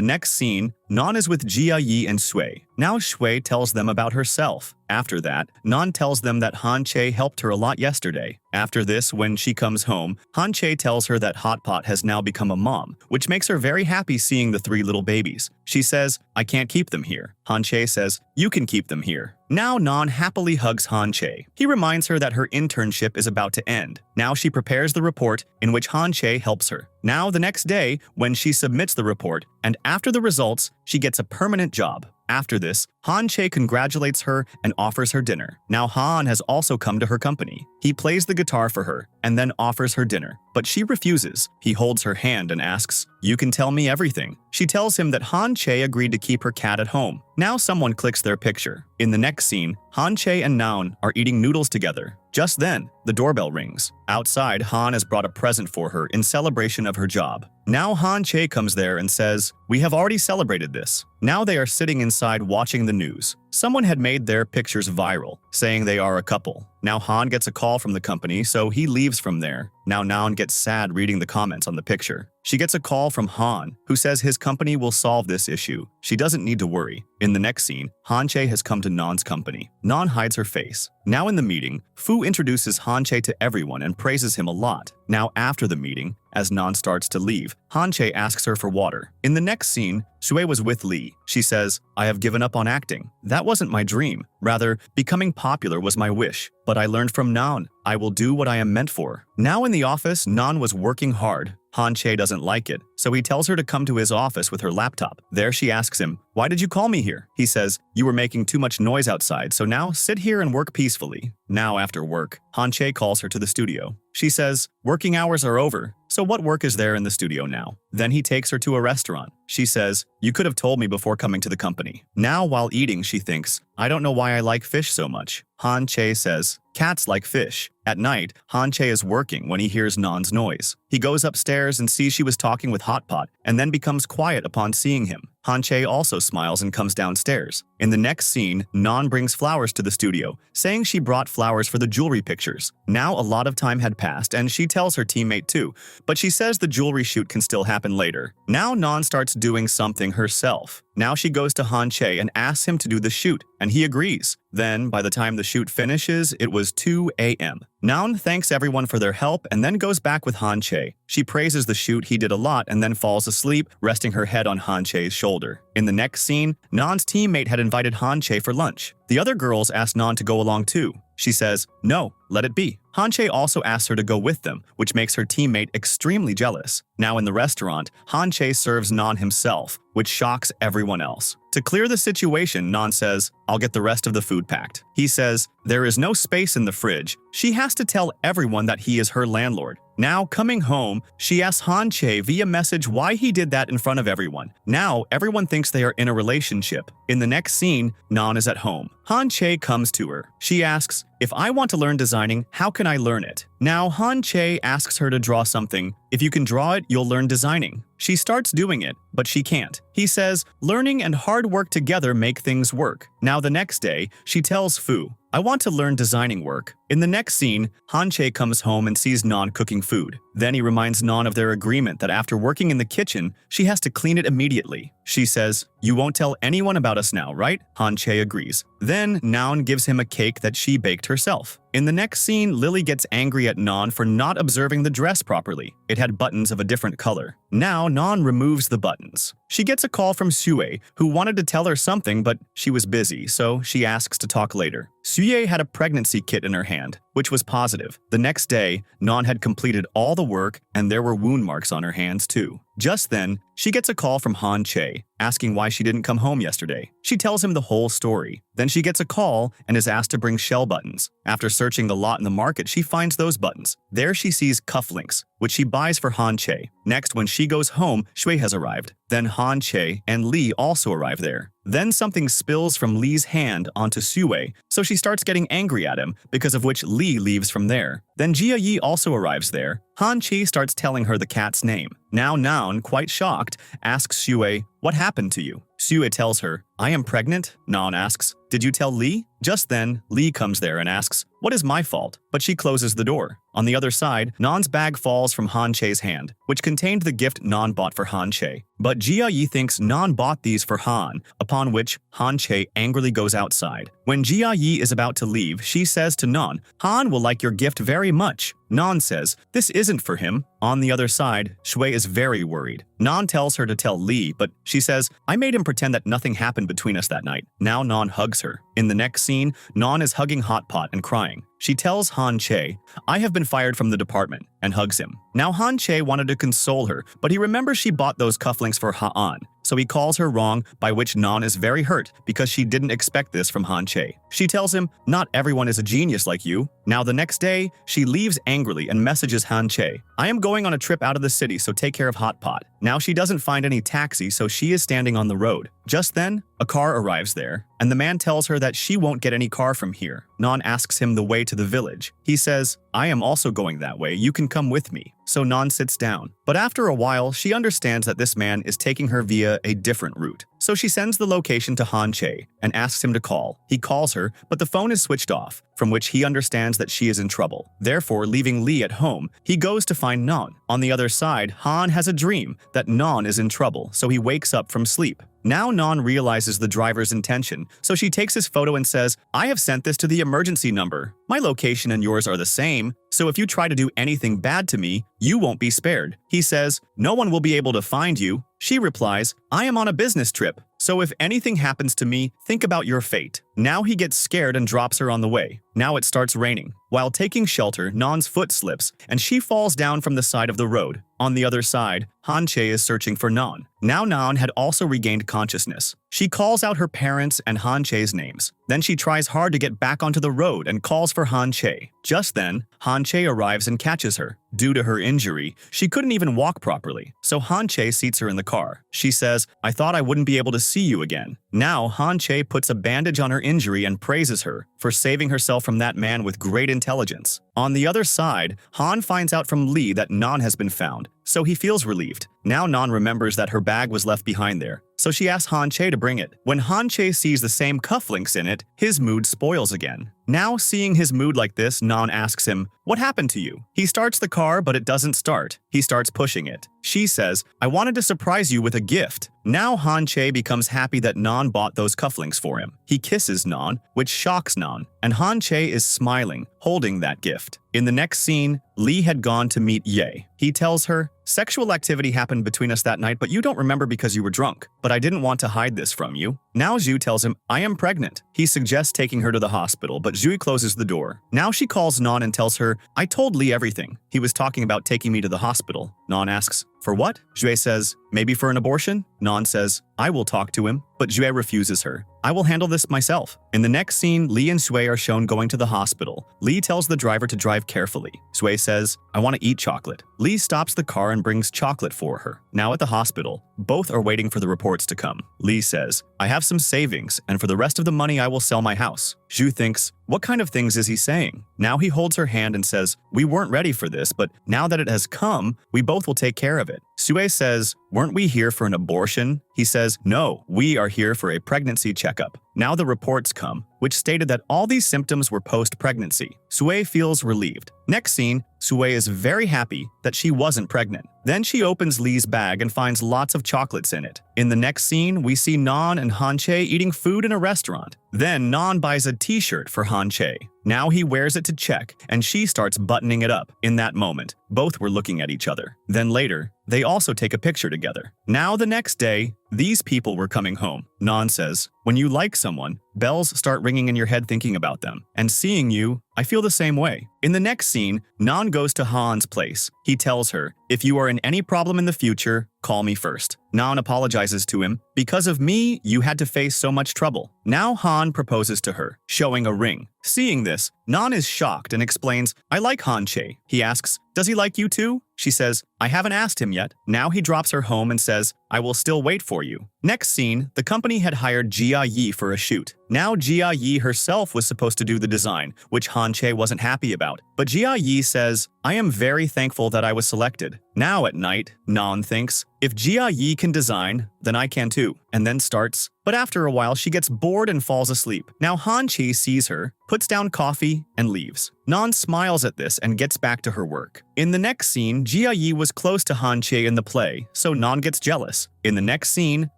next scene, Naan is with Jia Yi and Shui. Now Shui tells them about herself. After that, Naan tells them that Han Chae helped her a lot yesterday. After this, when she comes home, Han Chae tells her that Hot Pot has now become a mom, which makes her very happy seeing the 3 little babies. She says, "I can't keep them here." Han Chae says, "You can keep them here." Now Naan happily hugs Han Chae. He reminds her that her internship is about to end. Now she prepares the report in which Han Chae helps her. Now the next day, when she submits the report, and after the results, she gets a permanent job. After this, Han Chae congratulates her and offers her dinner. Now Han has also come to her company. He plays the guitar for her and then offers her dinner, but she refuses. He holds her hand and asks, "You can tell me everything." She tells him that Han Chae agreed to keep her cat at home. Now someone clicks their picture. In the next scene, Han Chae and Naan are eating noodles together. Just then, the doorbell rings. Outside, Han has brought a present for her in celebration of her job. Now Han Chae comes there and says, "We have already celebrated this." Now they are sitting inside watching the news. Someone had made their pictures viral, saying they are a couple. Now Han gets a call from the company, so he leaves from there. Now Naan gets sad reading the comments on the picture. She gets a call from Han, who says his company will solve this issue. She doesn't need to worry. In the next scene, Han Chae has come to Naan's company. Naan hides her face. Now in the meeting, Fu introduces Han Chae to everyone and praises him a lot. Now after the meeting, as Naan starts to leave, Han Chae asks her for water. In the next scene, Shui was with Lee. She says, "I have given up on acting. That wasn't my dream. Rather, becoming popular was my wish. But I learned from Naan. I will do what I am meant for." Now in the office, Naan was working hard. Han Chae doesn't like it, so he tells her to come to his office with her laptop. There she asks him, "Why did you call me here?" He says, "You were making too much noise outside, so now sit here and work peacefully." Now after work, Han Chae calls her to the studio. She says, "Working hours are over, so what work is there in the studio now?" Then he takes her to a restaurant. She says, "You could have told me before coming to the company." Now while eating, she thinks, "I don't know why I like fish so much." Han Chae says, "Cats like fish." At night, Han Chae is working when he hears Naan's noise. He goes upstairs and sees she was talking with Hot Pot, and then becomes quiet upon seeing him. Han Chae also smiles and comes downstairs. In the next scene, Naan brings flowers to the studio, saying she brought flowers for the jewelry pictures. Now a lot of time had passed, and she tells her teammate too, but she says the jewelry shoot can still happen later. Now Naan starts doing something herself. Now she goes to Han Chae and asks him to do the shoot, and he agrees. Then, by the time the shoot finishes, it was 2 a.m. Naan thanks everyone for their help and then goes back with Han Chae. She praises the shoot he did a lot and then falls asleep, resting her head on Han Chae's shoulder. In the next scene, Naan's teammate had invited Han Chae for lunch. The other girls asked Naan to go along too. She says, "No, let it be." Han Chae also asks her to go with them, which makes her teammate extremely jealous. Now in the restaurant, Han Chae serves Naan himself, which shocks everyone else. To clear the situation, Naan says, "I'll get the rest of the food packed." He says, "There is no space in the fridge." She has to tell everyone that he is her landlord. Now, coming home, she asks Han Chae via message why he did that in front of everyone. Now, everyone thinks they are in a relationship. In the next scene, Naan is at home. Han Chae comes to her. She asks, "If I want to learn designing, how can I learn it?" Now, Han Chae asks her to draw something. "If you can draw it, you'll learn designing." She starts doing it, but she can't. He says, "Learning and hard work together make things work." Now the next day, she tells Fu, "I want to learn designing work." In the next scene, Han Chae comes home and sees Naan cooking food. Then he reminds Naan of their agreement that after working in the kitchen, she has to clean it immediately. She says, "You won't tell anyone about us now, right?" Han Chae agrees. Then Naan gives him a cake that she baked herself. In the next scene, Lily gets angry at Naan for not observing the dress properly. It had buttons of a different color. Now Naan removes the buttons. She gets a call from Sue, who wanted to tell her something, but she was busy, so she asks to talk later. Sue had a pregnancy kit in her hand, which was positive. The next day, Naan had completed all the work, and there were wound marks on her hands too. Just then, she gets a call from Han Chae, asking why she didn't come home yesterday. She tells him the whole story. Then she gets a call and is asked to bring shell buttons. After searching the lot in the market, she finds those buttons. There she sees cufflinks, which she buys for Han Chae. Next, when she goes home, Shui has arrived. Then Han Chae and Lee also arrive there. Then something spills from Lee's hand onto Sue, so she starts getting angry at him, because of which Lee leaves from there. Then Jia Yi also arrives there. Han Chae starts telling her the cat's name. Now Naan, quite shocked, asks Sue, "What happened to you?" Xue tells her, I am pregnant? Naan asks, did you tell Lee? Just then, Lee comes there and asks, what is my fault? But she closes the door. On the other side, Naan's bag falls from Han Che's hand, which contained the gift Naan bought for Han Che. But Jia Yi thinks Naan bought these for Han, upon which Han Che angrily goes outside. When Jia Yi is about to leave, she says to Naan, Han will like your gift very much. Naan says, this isn't for him. On the other side, Shui is very worried. Naan tells her to tell Lee, but she says, I made him pretend that nothing happened between us that night. Now Naan hugs her. In the next scene, Naan is hugging Hot Pot and crying. She tells Han Che, I have been fired from the department, and hugs him. Now Han Che wanted to console her, but he remembers she bought those cufflinks for Han, so he calls her wrong, by which Naan is very hurt because she didn't expect this from Han Che. She tells him, not everyone is a genius like you. Now the next day, she leaves angrily and messages Han Che, I am going on a trip out of the city, so take care of Hot Pot. Now she doesn't find any taxi, so she is standing on the road. Just then, a car arrives there, and the man tells her that she won't get any car from here. Naan asks him the way to the village. He says, I am also going that way, you can come with me. So Naan sits down. But after a while, she understands that this man is taking her via a different route. So she sends the location to Han Che and asks him to call. He calls her, but the phone is switched off, from which he understands that she is in trouble. Therefore, leaving Lee at home, he goes to find Naan. On the other side, Han has a dream that Naan is in trouble, so he wakes up from sleep. Now Naan realizes the driver's intention, so she takes his photo and says, I have sent this to the emergency number. My location and yours are the same, so if you try to do anything bad to me, you won't be spared. He says, no one will be able to find you. She replies, I am on a business trip, so if anything happens to me, think about your fate. Now he gets scared and drops her on the way. Now it starts raining. While taking shelter, Naan's foot slips, and she falls down from the side of the road. On the other side, Han Che is searching for Naan. Now Naan had also regained consciousness. She calls out her parents and Han Che's names. Then she tries hard to get back onto the road and calls for Han Che. Just then, Han Che arrives and catches her. Due to her injury, she couldn't even walk properly, so Han Che seats her in the car. She says, I thought I wouldn't be able to see you again. Now Han Che puts a bandage on her injury and praises her for saving herself from that man with great intelligence. On the other side, Han finds out from Lee that Naan has been found, so he feels relieved. Now Naan remembers that her bag was left behind there, so she asks Han Che to bring it. When Han Che sees the same cufflinks in it, his mood spoils again. Now, seeing his mood like this, Naan asks him, what happened to you? He starts the car, but it doesn't start. He starts pushing it. She says, I wanted to surprise you with a gift. Now Han Che becomes happy that Naan bought those cufflinks for him. He kisses Naan, which shocks Naan, and Han Che is smiling, holding that gift. In the next scene, Lee had gone to meet Ye. He tells her, sexual activity happened between us that night, but you don't remember because you were drunk. But I didn't want to hide this from you. Now Zhu tells him, I am pregnant. He suggests taking her to the hospital, but Zhu closes the door. Now she calls Naan and tells her, I told Lee everything. He was talking about taking me to the hospital. Naan asks, for what? Zhu says, maybe for an abortion? Naan says, I will talk to him, but Zhu refuses her. I will handle this myself. In the next scene, Lee and Shui are shown going to the hospital. Lee tells the driver to drive carefully. Shui says, I want to eat chocolate. Lee stops the car and brings chocolate for her. Now at the hospital, both are waiting for the reports to come. Lee says, I have some savings, and for the rest of the money I will sell my house. Zhu thinks, what kind of things is he saying? Now he holds her hand and says, we weren't ready for this, but now that it has come, we both will take care of it. Sue says, weren't we here for an abortion? He says, no, we are here for a pregnancy checkup. Now the reports come, which stated that all these symptoms were post-pregnancy. Sue feels relieved. Next scene, Sue is very happy that she wasn't pregnant. Then she opens Lee's bag and finds lots of chocolates in it. In the next scene, we see Naan and Han Che eating food in a restaurant. Then Naan buys a t-shirt for Han Che. Now he wears it to check, and she starts buttoning it up. In that moment, both were looking at each other. Then later, they also take a picture together. Now the next day, these people were coming home. Naan says, when you like someone, bells start ringing in your head thinking about them. And seeing you, I feel the same way. In the next scene, Naan goes to Han's place. He tells her, if you are in any problem in the future, call me first. Naan apologizes to him. Because of me, you had to face so much trouble. Now Han proposes to her, showing a ring. Seeing this, Naan is shocked and explains, I like Han Che. He asks, does he like you too? She says, I haven't asked him yet. Now he drops her home and says, I will still wait for you. Next scene, the company had hired Jia Yi for a shoot. Now Jia Yi herself was supposed to do the design, which Han Che wasn't happy about. But Jia Yi says, I am very thankful that I was selected. Now at night, Naan thinks, if Jia Yi can design, then I can too, and then starts. But after a while, she gets bored and falls asleep. Now Han Che sees her, puts down coffee, and leaves. Naan smiles at this and gets back to her work. In the next scene, Jia Yi was close to Han Che in the play, so Naan gets jealous. In the next scene,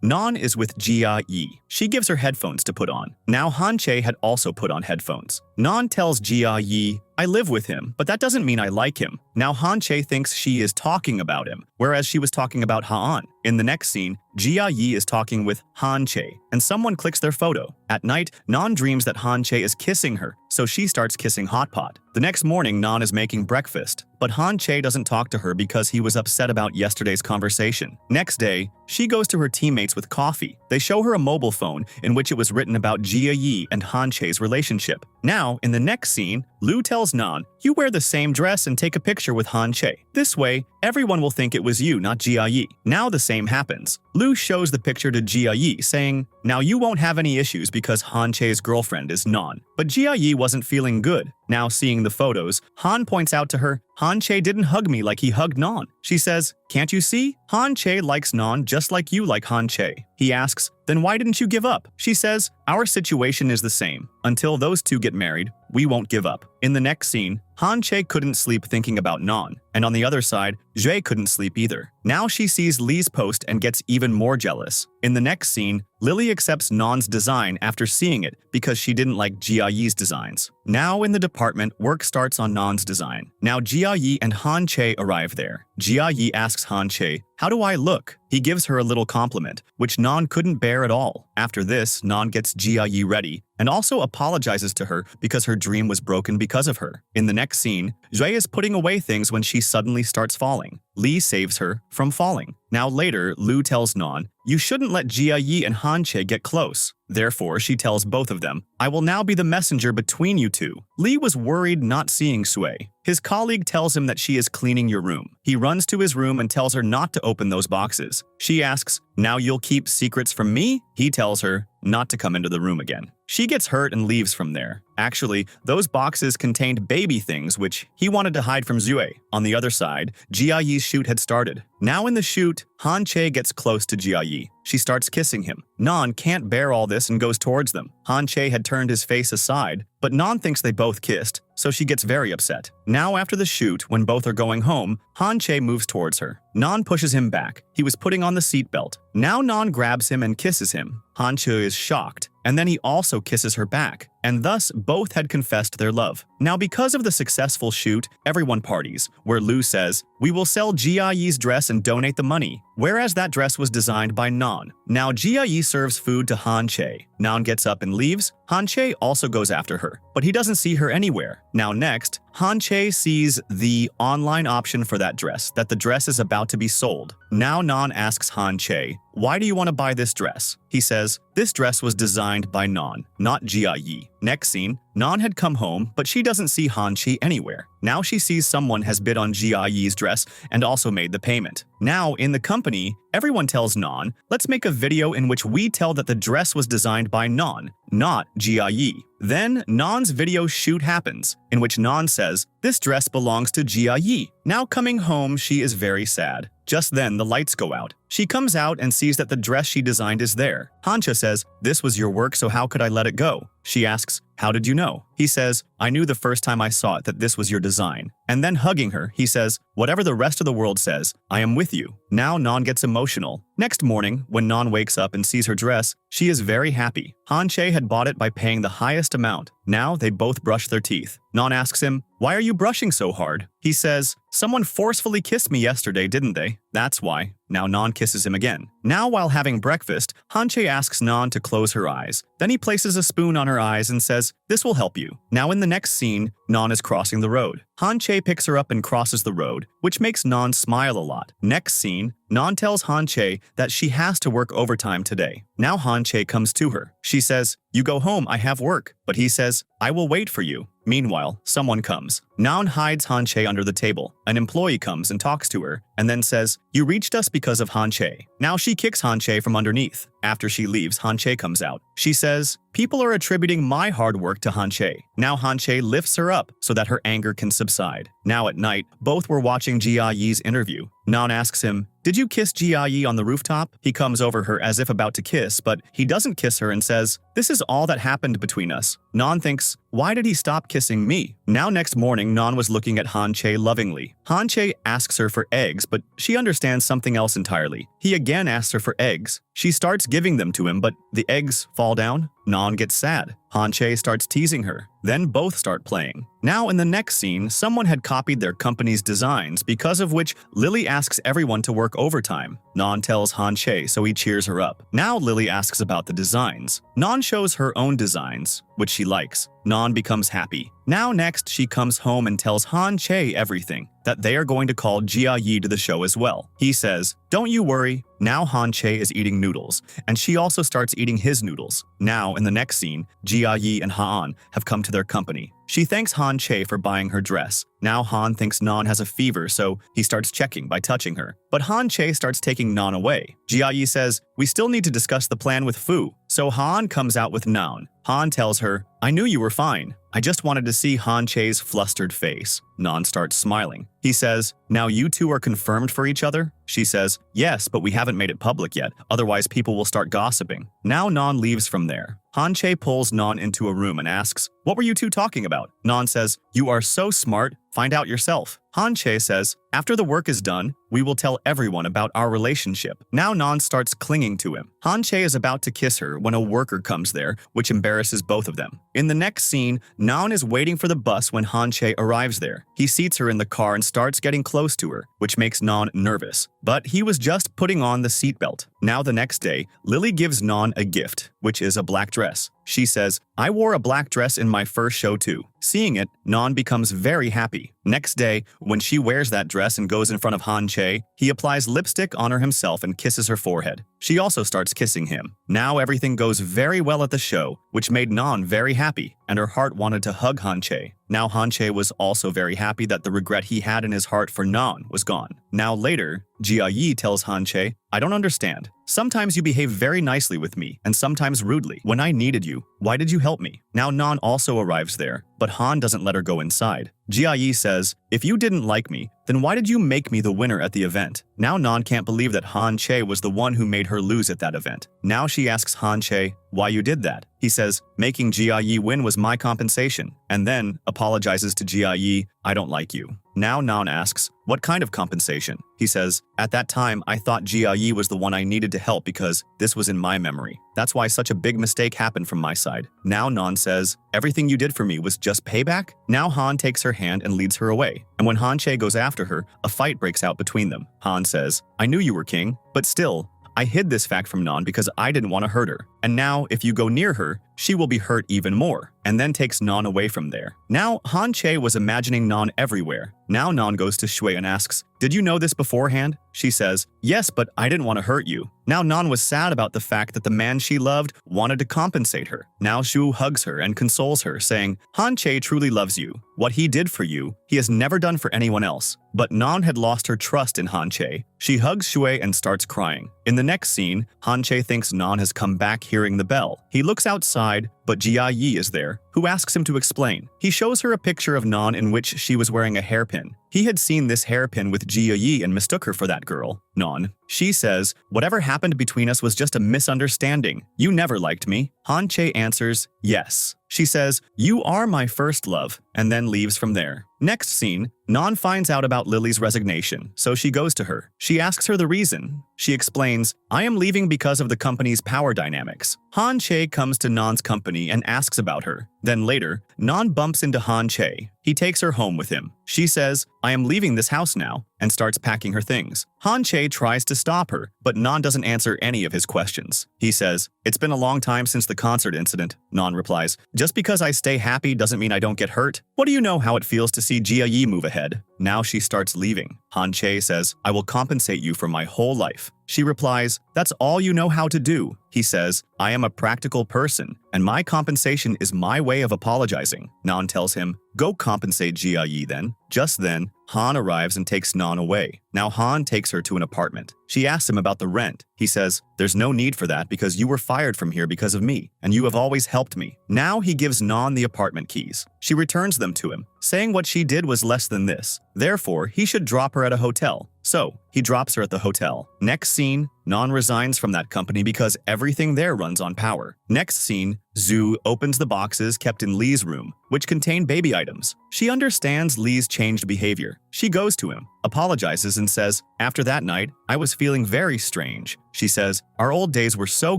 Naan is with Jia Yi. She gives her headphones to put on. Now Han Che had also put on headphones. Naan tells Jia Yi, I live with him, but that doesn't mean I like him. Now Han Che thinks she is talking about him, whereas she was talking about Han. In the next scene, Jia Yi is talking with Han Che, and someone clicks their photo. At night, Naan dreams that Han Che is kissing her, so she starts kissing Hot Pot. The next morning, Naan is making breakfast, but Han Che doesn't talk to her because he was upset about yesterday's conversation. Next day, she goes to her teammates with coffee. They show her a mobile phone in which it was written about Jia Yi and Han Che's relationship. Now, in the next scene, Lu tells Naan, you wear the same dress and take a picture with Han Che. This way, everyone will think it was you, not Jia Yi. Now the same happens. Lu shows the picture to Jia Yi, saying, now you won't have any issues because Han Che's girlfriend is Naan. But Jia Yi wasn't feeling good. Now seeing the photos, Han points out to her, Han Che didn't hug me like he hugged Naan. She says, can't you see? Han Che likes Naan just like you like Han Che. He asks, then why didn't you give up? She says, our situation is the same. Until those two get married, we won't give up. In the next scene, Han Che couldn't sleep thinking about Naan, and on the other side, Jue couldn't sleep either. Now she sees Lee's post and gets even more jealous. In the next scene, Lily accepts Naan's design after seeing it because she didn't like Jia Yi's designs. Now in the department, work starts on Naan's design. Now Jia Yi and Han Che arrive there. Jia Yi asks Han Che, how do I look? He gives her a little compliment, which Naan couldn't bear at all. After this, Naan gets Jia Yi ready and also apologizes to her because her dream was broken because of her. In the next scene, Jue is putting away things when she suddenly starts falling. Lee saves her from falling. Now later, Lu tells Naan, you shouldn't let Jia Yi and Han Che get close. Therefore, she tells both of them, I will now be the messenger between you two. Lee was worried not seeing Sui. His colleague tells him that she is cleaning your room. He runs to his room and tells her not to open those boxes. She asks, now you'll keep secrets from me? He tells her not to come into the room again. She gets hurt and leaves from there. Actually, those boxes contained baby things which he wanted to hide from Zue. On the other side, Jia Yi's shoot had started. Now in the shoot, Han Che gets close to Jia Yi. She starts kissing him. Naan can't bear all this and goes towards them. Han Che had turned his face aside, but Naan thinks they both kissed, so she gets very upset. Now after the shoot, when both are going home, Han Che moves towards her. Naan pushes him back. He was putting on the seatbelt. Now Naan grabs him and kisses him. Han Che is shocked, and then he also kisses her back, and thus both had confessed their love. Now because of the successful shoot, everyone parties, where Lu says, we will sell Jia Yi's dress and donate the money, whereas that dress was designed by Naan. Now Jia Yi serves food to Han Che. Naan gets up and leaves. Han Che also goes after her, but he doesn't see her anywhere. Now next, Han Che sees the online option for that dress, that the dress is about to be sold. Now Naan asks Han Che, why do you want to buy this dress? He says, this dress was designed by Naan, not Jia Yi. Next scene, Naan had come home, but she doesn't see Han Che anywhere. Now she sees someone has bid on Jia Yi's dress and also made the payment. Now, in the company, everyone tells Naan, let's make a video in which we tell that the dress was designed by Naan, not Jia Yi. Then, Naan's video shoot happens, in which Naan says, this dress belongs to Jia Yi. Now coming home, she is very sad. Just then, the lights go out. She comes out and sees that the dress she designed is there. Hancha says, this was your work, so how could I let it go? She asks, how did you know? He says, I knew the first time I saw it that this was your design. And then hugging her, he says, whatever the rest of the world says, I am with you. Now Naan gets emotional. Next morning, when Naan wakes up and sees her dress, she is very happy. Han Che had bought it by paying the highest amount. Now they both brush their teeth. Naan asks him, why are you brushing so hard? He says, someone forcefully kissed me yesterday, didn't they? That's why. Now Naan kisses him again. Now while having breakfast, Han Che asks Naan to close her eyes. Then he places a spoon on her eyes and says, this will help you. Now in the next scene, Naan is crossing the road. Han Che picks her up and crosses the road, which makes Naan smile a lot. Next scene, Naan tells Han Che that she has to work overtime today. Now Han Che comes to her. She says, you go home, I have work. But he says, I will wait for you. Meanwhile, someone comes. Naan hides Han Chae under the table. An employee comes and talks to her, and then says, "You reached us because of Han Chae." Now she kicks Han Chae from underneath. After she leaves, Han Chae comes out. She says, "People are attributing my hard work to Han Chae." Now Han Chae lifts her up so that her anger can subside. Now at night, both were watching Jia Yi's interview. Naan asks him, "Did you kiss Jia Yi on the rooftop?" He comes over her as if about to kiss, but he doesn't kiss her and says, "This is all that happened between us." Naan thinks, "Why did he stop kissing me?" Now next morning, Naan was looking at Han Chae lovingly. Han Chae asks her for eggs, but she understands something else entirely. He again asks her for eggs. She starts giving them to him, but the eggs fall down. Naan gets sad. Han Chae starts teasing her. Then both start playing. Now in the next scene, someone had copied their company's designs, because of which Lily asks everyone to work overtime. Naan tells Han Chae, so he cheers her up. Now Lily asks about the designs. Naan shows her own designs, which she likes. Naan becomes happy. Now next, she comes home and tells Han Chae everything, that they are going to call Jia Yi to the show as well. He says, "Don't you worry." Now Han Chae is eating noodles, and she also starts eating his noodles. Now in the next scene, Jia Yi and Han have come to their company. She thanks Han Chae for buying her dress. Now Han thinks Naan has a fever, so he starts checking by touching her. But Han Chae starts taking Naan away. Jia Yi says, "We still need to discuss the plan with Fu." So Han comes out with Naan. Han tells her, "I knew you were fine. I just wanted to see Han Chae's flustered face." Naan starts smiling. He says, "Now you two are confirmed for each other?" She says, "Yes, but we haven't made it public yet, otherwise people will start gossiping." Now Naan leaves from there. Han Chae pulls Naan into a room and asks, "What were you two talking about?" Naan says, "You are so smart, find out yourself." Han Chae says, "After the work is done, we will tell everyone about our relationship." Now Naan starts clinging to him. Han Chae is about to kiss her when a worker comes there, which embarrasses both of them. In the next scene, Naan is waiting for the bus when Han Chae arrives there. He seats her in the car and starts getting close to her, which makes Naan nervous. But he was just putting on the seatbelt. Now the next day, Lily gives Naan a gift, which is a black dress. She says, "I wore a black dress in my first show too." Seeing it, Naan becomes very happy. Next day, when she wears that dress and goes in front of Han Chae, he applies lipstick on her himself and kisses her forehead. She also starts kissing him. Now everything goes very well at the show, which made Naan very happy, and her heart wanted to hug Han Chae. Now Han Chae was also very happy that the regret he had in his heart for Naan was gone. Now later, Jia Yi tells Han Chae, "I don't understand. Sometimes you behave very nicely with me, and sometimes rudely. When I needed you, why did you help me?" Now Naan also arrives there, but Han doesn't let her go inside. Jia Yi says, "If you didn't like me, then why did you make me the winner at the event?" Now Naan can't believe that Han Chae was the one who made her lose at that event. Now she asks Han Chae, "Why you did that?" He says, "Making Jia Yi win was my compensation," and then apologizes to Jia Yi, "I don't like you." Now Naan asks, "What kind of compensation?" He says, "At that time, I thought Jia Yi was the one I needed to help because this was in my memory. That's why such a big mistake happened from my side." Now Naan says, "Everything you did for me was just payback?" Now Han takes her hand and leads her away. And when Han Chae goes after her, a fight breaks out between them. Han says, "I knew you were king, but still, I hid this fact from Naan because I didn't want to hurt her. And now, if you go near her, she will be hurt even more," and then takes Naan away from there. Now, Han Chae was imagining Naan everywhere. Now Naan goes to Shui and asks, "Did you know this beforehand?" She says, "Yes, but I didn't want to hurt you." Now Naan was sad about the fact that the man she loved wanted to compensate her. Now Shu hugs her and consoles her, saying, "Han Chae truly loves you. What he did for you, he has never done for anyone else." But Naan had lost her trust in Han Chae. She hugs Shui and starts crying. In the next scene, Han Chae thinks Naan has come back hearing the bell. He looks outside, but Jia Yi is there, who asks him to explain. He shows her a picture of Naan in which she was wearing a hairpin. He had seen this hairpin with Jia Yi and mistook her for that girl, Naan. She says, "Whatever happened between us was just a misunderstanding. You never liked me." Han Chae answers, "Yes." She says, "You are my first love," and then leaves from there. Next scene, Naan finds out about Lily's resignation, so she goes to her. She asks her the reason. She explains, "I am leaving because of the company's power dynamics." Han Chae comes to Naan's company and asks about her. Then later, Naan bumps into Han Chae. He takes her home with him. She says, "I am leaving this house now," and starts packing her things. Han Chae tries to stop her, but Naan doesn't answer any of his questions. He says, "It's been a long time since the concert incident." Naan replies, "Just because I stay happy doesn't mean I don't get hurt. What do you know how it feels to see Jia Yi move ahead?" Now she starts leaving. Han Chae says, "I will compensate you for my whole life." She replies, "That's all you know how to do." He says, I am a practical person, and my compensation is my way of apologizing. Naan tells him, go compensate Jia then. Just then, Han arrives and takes Naan away. Now Han takes her to an apartment. She asks him about the rent. He says, there's no need for that because you were fired from here because of me, and you have always helped me. Now he gives Naan the apartment keys. She returns them to him, saying what she did was less than this. Therefore, he should drop her at a hotel. So, he drops her at the hotel. Next scene, Naan resigns from that company because everything there runs on power. Next scene, Zhu opens the boxes kept in Lee's room, which contain baby items. She understands Lee's changed behavior. She goes to him, apologizes and says, after that night, I was feeling very strange. She says, our old days were so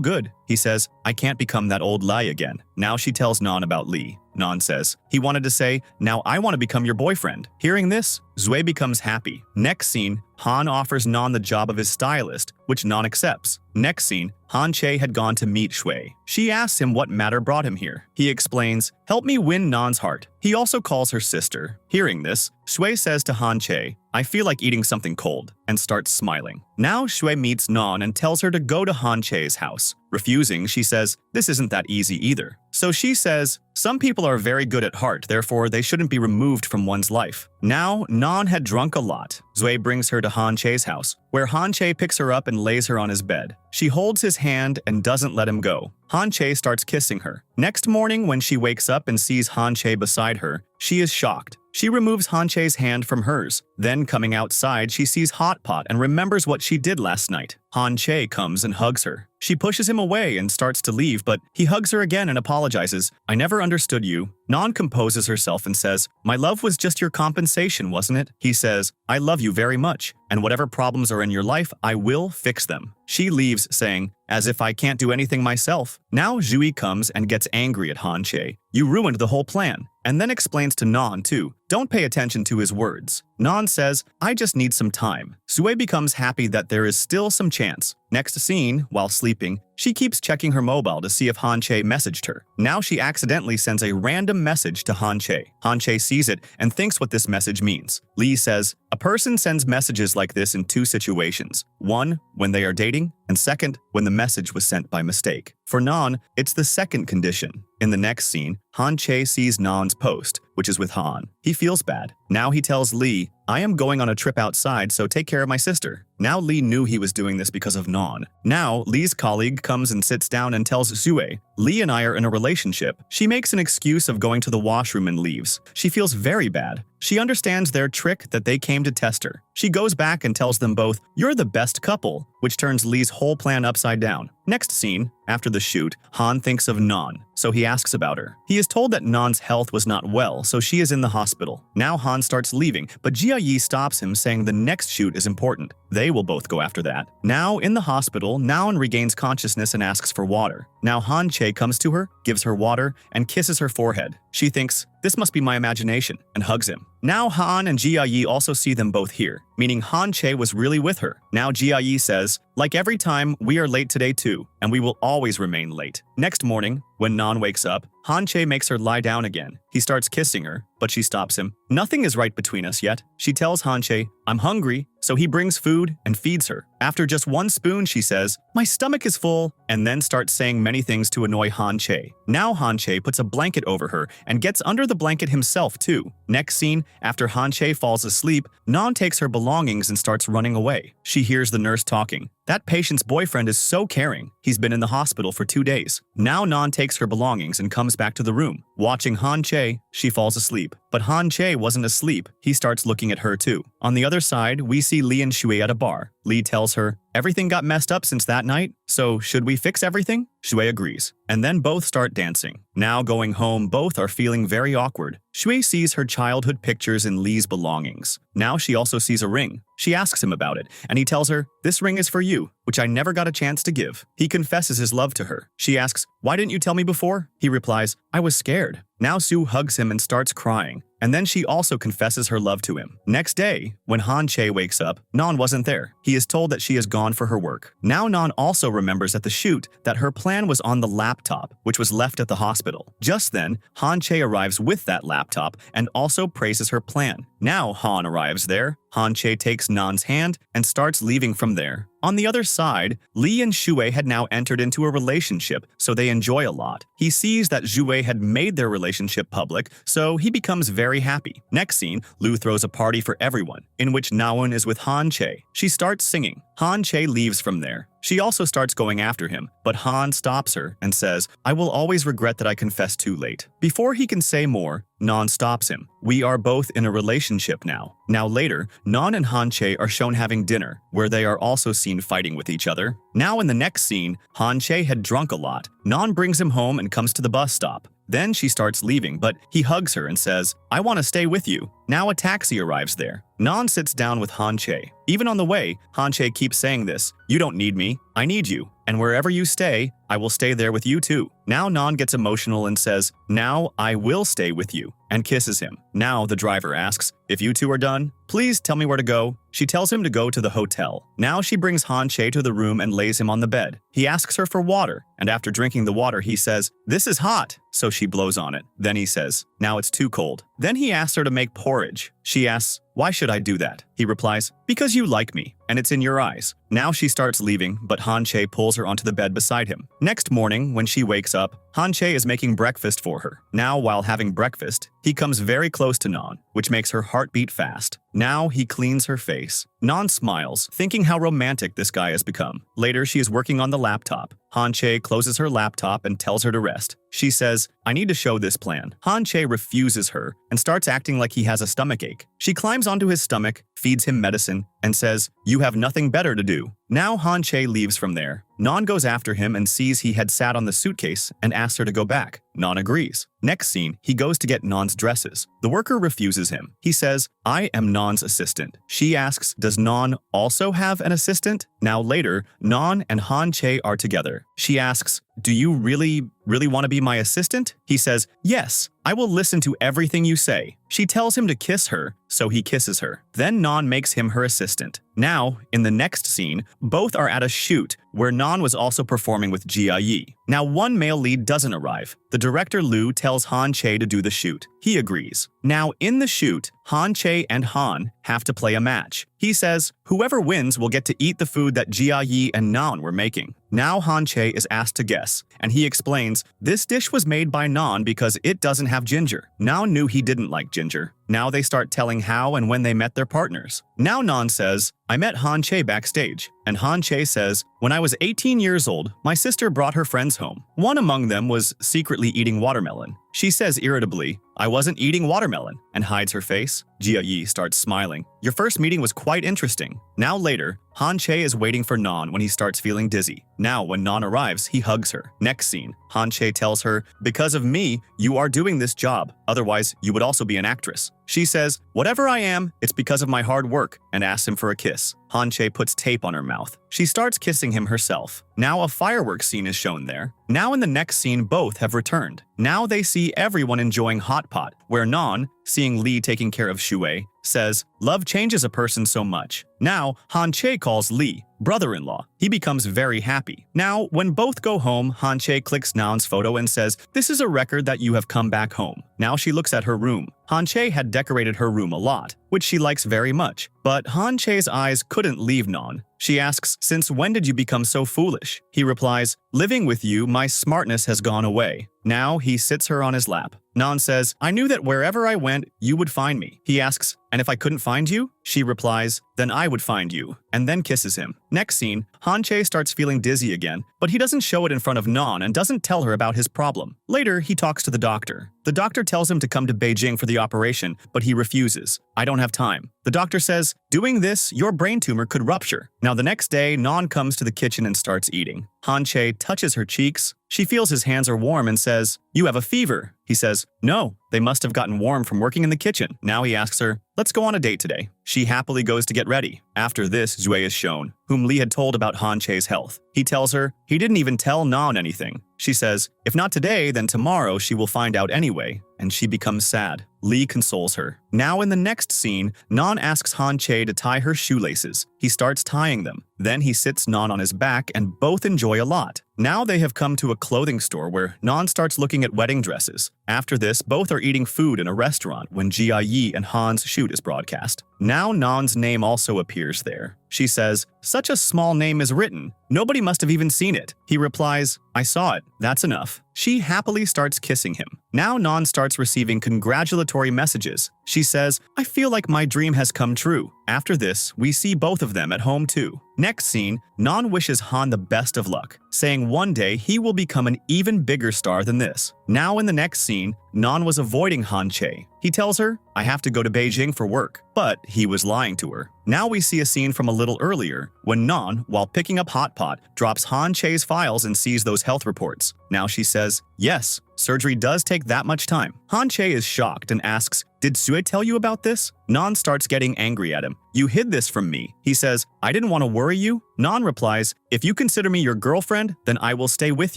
good. He says, I can't become that old Lai again. Now she tells Naan about Lee. Naan says, he wanted to say, now I want to become your boyfriend. Hearing this, Zui becomes happy. Next scene, Han offers Naan the job of his stylist, which Naan accepts. Next scene, Han Che had gone to meet Shui. She asks him what matter brought him here. He explains, help me win Naan's heart. He also calls her sister. Hearing this, Shui says to Han Che, I feel like eating something cold, and starts smiling. Now Shui meets Naan and tells her to go to Han Che's house. Refusing, she says, this isn't that easy either. So she says, some people are very good at heart, therefore they shouldn't be removed from one's life. Now, Naan had drunk a lot. Zui brings her to Han Che's house, where Han Che picks her up and lays her on his bed. She holds his hand and doesn't let him go. Han Che starts kissing her. Next morning, when she wakes up and sees Han Che beside her, she is shocked. She removes Han Che's hand from hers. Then, coming outside, she sees Hot Pot and remembers what she did last night. Han Che comes and hugs her. She pushes him away and starts to leave, but he hugs her again and apologizes. I never understood you. Naan composes herself and says, my love was just your compensation, wasn't it? He says, I love you very much, and whatever problems are in your life, I will fix them. She leaves, saying, as if I can't do anything myself. Now Zhui comes and gets angry at Han Che. You ruined the whole plan. And then explains to Naan too. Don't pay attention to his words. Naan says, I just need some time. Sui becomes happy that there is still some chance. Next scene, while sleeping, she keeps checking her mobile to see if Han Che messaged her. Now she accidentally sends a random message to Han Che. Han Che sees it and thinks what this message means. Lee says, a person sends messages like this in two situations. One, when they are dating, and second, when the message was sent by mistake. For Naan, it's the second condition. In the next scene, Han Che sees Naan's post, which is with Han. He feels bad. Now he tells Lee, I am going on a trip outside, so take care of my sister. Now Lee knew he was doing this because of Naan. Now, Lee's colleague comes and sits down and tells Zue, Lee and I are in a relationship. She makes an excuse of going to the washroom and leaves. She feels very bad. She understands their trick that they came to test her. She goes back and tells them both, you're the best couple, which turns Lee's whole plan upside down. Next scene, after the shoot, Han thinks of Naan, so he asks about her. He is told that Naan's health was not well, so she is in the hospital. Now Han starts leaving, but Jia Yi stops him, saying the next shoot is important. They will both go after that. Now, in the hospital, Naan regains consciousness and asks for water. Now Han Che comes to her, gives her water, and kisses her forehead. She thinks, this must be my imagination, and hugs him. Now Han and Jia Yi also see them both here, meaning Han Che was really with her. Now Jia Yi says, like every time, we are late today too, and we will always remain late. Next morning, when Naan wakes up, Han Che makes her lie down again. He starts kissing her, but she stops him. Nothing is right between us yet. She tells Han Che, I'm hungry, so he brings food and feeds her. After just one spoon, she says, my stomach is full, and then starts saying many things to annoy Han Che. Now Han Che puts a blanket over her and gets under the blanket himself too. Next scene, after Han Che falls asleep, Naan takes her belongings and starts running away. She hears the nurse talking. That patient's boyfriend is so caring. He's been in the hospital for 2 days. Now Naan takes her belongings and comes back to the room. Watching Han Che, she falls asleep. But Han Che wasn't asleep. He starts looking at her too. On the other side, we see Lee and Shui at a bar. Lee tells her, everything got messed up since that night, so should we fix everything? Shui agrees, and then both start dancing. Now going home, both are feeling very awkward. Shui sees her childhood pictures in Lee's belongings. Now she also sees a ring. She asks him about it, and he tells her, this ring is for you, which I never got a chance to give. He confesses his love to her. She asks, why didn't you tell me before? He replies, I was scared. Now Sue hugs him and starts crying, and then she also confesses her love to him. Next day, when Han Che wakes up, Naan wasn't there. He is told that she is gone for her work. Now Naan also remembers at the shoot that her plan was on the laptop, which was left at the hospital. Just then, Han Che arrives with that laptop and also praises her plan. Now Han arrives there. Han Che takes Naan's hand and starts leaving from there. On the other side, Lee and Shuei had now entered into a relationship, so they enjoy a lot. He sees that Shuei had made their relationship public, so he becomes very happy. Next scene, Lu throws a party for everyone, in which Naan is with Han Che. She starts singing. Han Che leaves from there. She also starts going after him, but Han stops her and says, "I will always regret that I confessed too late." Before he can say more, Naan stops him. "We are both in a relationship now." Now later, Naan and Han Che are shown having dinner, where they are also seen fighting with each other. Now in the next scene, Han Che had drunk a lot. Naan brings him home and comes to the bus stop. Then she starts leaving, but he hugs her and says, "I want to stay with you." Now a taxi arrives there. Naan sits down with Han Che. Even on the way, Han Che keeps saying this, "You don't need me, I need you. And wherever you stay, I will stay there with you too." Now Naan gets emotional and says, "Now I will stay with you," and kisses him. Now the driver asks, "If you two are done, please tell me where to go." She tells him to go to the hotel. Now she brings Han Che to the room and lays him on the bed. He asks her for water, and after drinking the water, he says, "This is hot," so she blows on it. Then he says, "Now it's too cold." Then he asks her to make porridge. She asks, "Why should I do that?" He replies, "Because you like me, and it's in your eyes." Now she starts leaving, but Han Che pulls her onto the bed beside him. Next morning, when she wakes up, Han Che is making breakfast for her. Now, while having breakfast, he comes very close to Naan, which makes her heart beat fast. Now he cleans her face. Naan smiles, thinking how romantic this guy has become. Later, she is working on the laptop. Han Che closes her laptop and tells her to rest. She says, "I need to show this plan." Han Che refuses her and starts acting like he has a stomachache. She climbs onto his stomach, feeds him medicine, and says, "You have nothing better to do." Now Han Che leaves from there. Naan goes after him and sees he had sat on the suitcase and asks her to go back. Naan agrees. Next scene, he goes to get Naan's dresses. The worker refuses him. He says, "I am Naan's assistant." She asks, "Does Naan also have an assistant?" Now later, Naan and Han Che are together. She asks, "Do you really want to be my assistant?" He says, "Yes, I will listen to everything you say." She tells him to kiss her, so he kisses her. Then Naan makes him her assistant. Now, in the next scene, both are at a shoot where Naan was also performing with Jia Yi. Now one male lead doesn't arrive. The director Lu tells Han Che to do the shoot. He agrees. Now in the shoot, Han Che and Han have to play a match. He says, whoever wins will get to eat the food that Jia Yi and Naan were making. Now Han Che is asked to guess, and he explains, this dish was made by Naan because it doesn't have ginger. Naan knew he didn't like ginger. Now they start telling how and when they met their partners. Now Naan says, I met Han Che backstage. And Han Che says, when I was 18 years old, my sister brought her friends home. One among them was secretly eating watermelon. She says irritably, I wasn't eating watermelon, and hides her face. Jia Yi starts smiling. Your first meeting was quite interesting. Now later, Han Che is waiting for Naan when he starts feeling dizzy. Now when Naan arrives, he hugs her. Next scene, Han Che tells her, because of me, you are doing this job. Otherwise, you would also be an actress. She says, whatever I am, it's because of my hard work, and asks him for a kiss. Han Che puts tape on her mouth. She starts kissing him herself. Now a fireworks scene is shown there. Now in the next scene, both have returned. Now they see everyone enjoying Hot Pot, where Naan, seeing Lee taking care of Shuei, says, love changes a person so much. Now, Han Che calls Lee brother-in-law. He becomes very happy. Now, when both go home, Han Che clicks Naan's photo and says, this is a record that you have come back home. Now she looks at her room. Han Che had decorated her room a lot, which she likes very much. But Han Che's eyes couldn't leave Naan. She asks, since when did you become so foolish? He replies, living with you, my smartness has gone away. Now he sits her on his lap. Naan says, I knew that wherever I went, you would find me. He asks, and if I couldn't find you? She replies, then I would find you, and then kisses him. Next scene, Han Che starts feeling dizzy again, but he doesn't show it in front of Naan and doesn't tell her about his problem. Later, he talks to the doctor. The doctor tells him to come to Beijing for the operation, but he refuses. I don't have time. The doctor says, doing this, your brain tumor could rupture. Now the next day, Naan comes to the kitchen and starts eating. Han Che touches her cheeks. She feels his hands are warm and says, you have a fever. He says, no, they must have gotten warm from working in the kitchen. Now he asks her, let's go on a date today. She happily goes to get ready. After this, Shuei is shown, whom Lee had told about Han Che's health. He tells her, he didn't even tell Naan anything. She says, if not today, then tomorrow she will find out anyway, and she becomes sad. Lee consoles her. Now in the next scene, Naan asks Han Chae to tie her shoelaces. He starts tying them. Then he sits Naan on his back and both enjoy a lot. Now they have come to a clothing store where Naan starts looking at wedding dresses. After this, both are eating food in a restaurant when Jia Yi and Han's shoot is broadcast. Now Naan's name also appears there. She says, "Such a small name is written. Nobody must have even seen it." He replies, "I saw it. That's enough." She happily starts kissing him. Now Naan starts receiving congratulatory messages. She says, "I feel like my dream has come true." After this, we see both of them at home too. Next scene, Naan wishes Han the best of luck, saying one day he will become an even bigger star than this. Now in the next scene, Naan was avoiding Han Chae. He tells her, "I have to go to Beijing for work," but he was lying to her. Now we see a scene from a little earlier when Naan, while picking up Hot Pot, drops Han Chae's files and sees those health reports. Now she says, "Yes, surgery does take that much time." Han Chae is shocked and asks, "Did Sue tell you about this?" Naan starts getting angry at him. "You hid this from me." He says, "I didn't want to worry you." Naan replies, "If you consider me your girlfriend, then I will stay with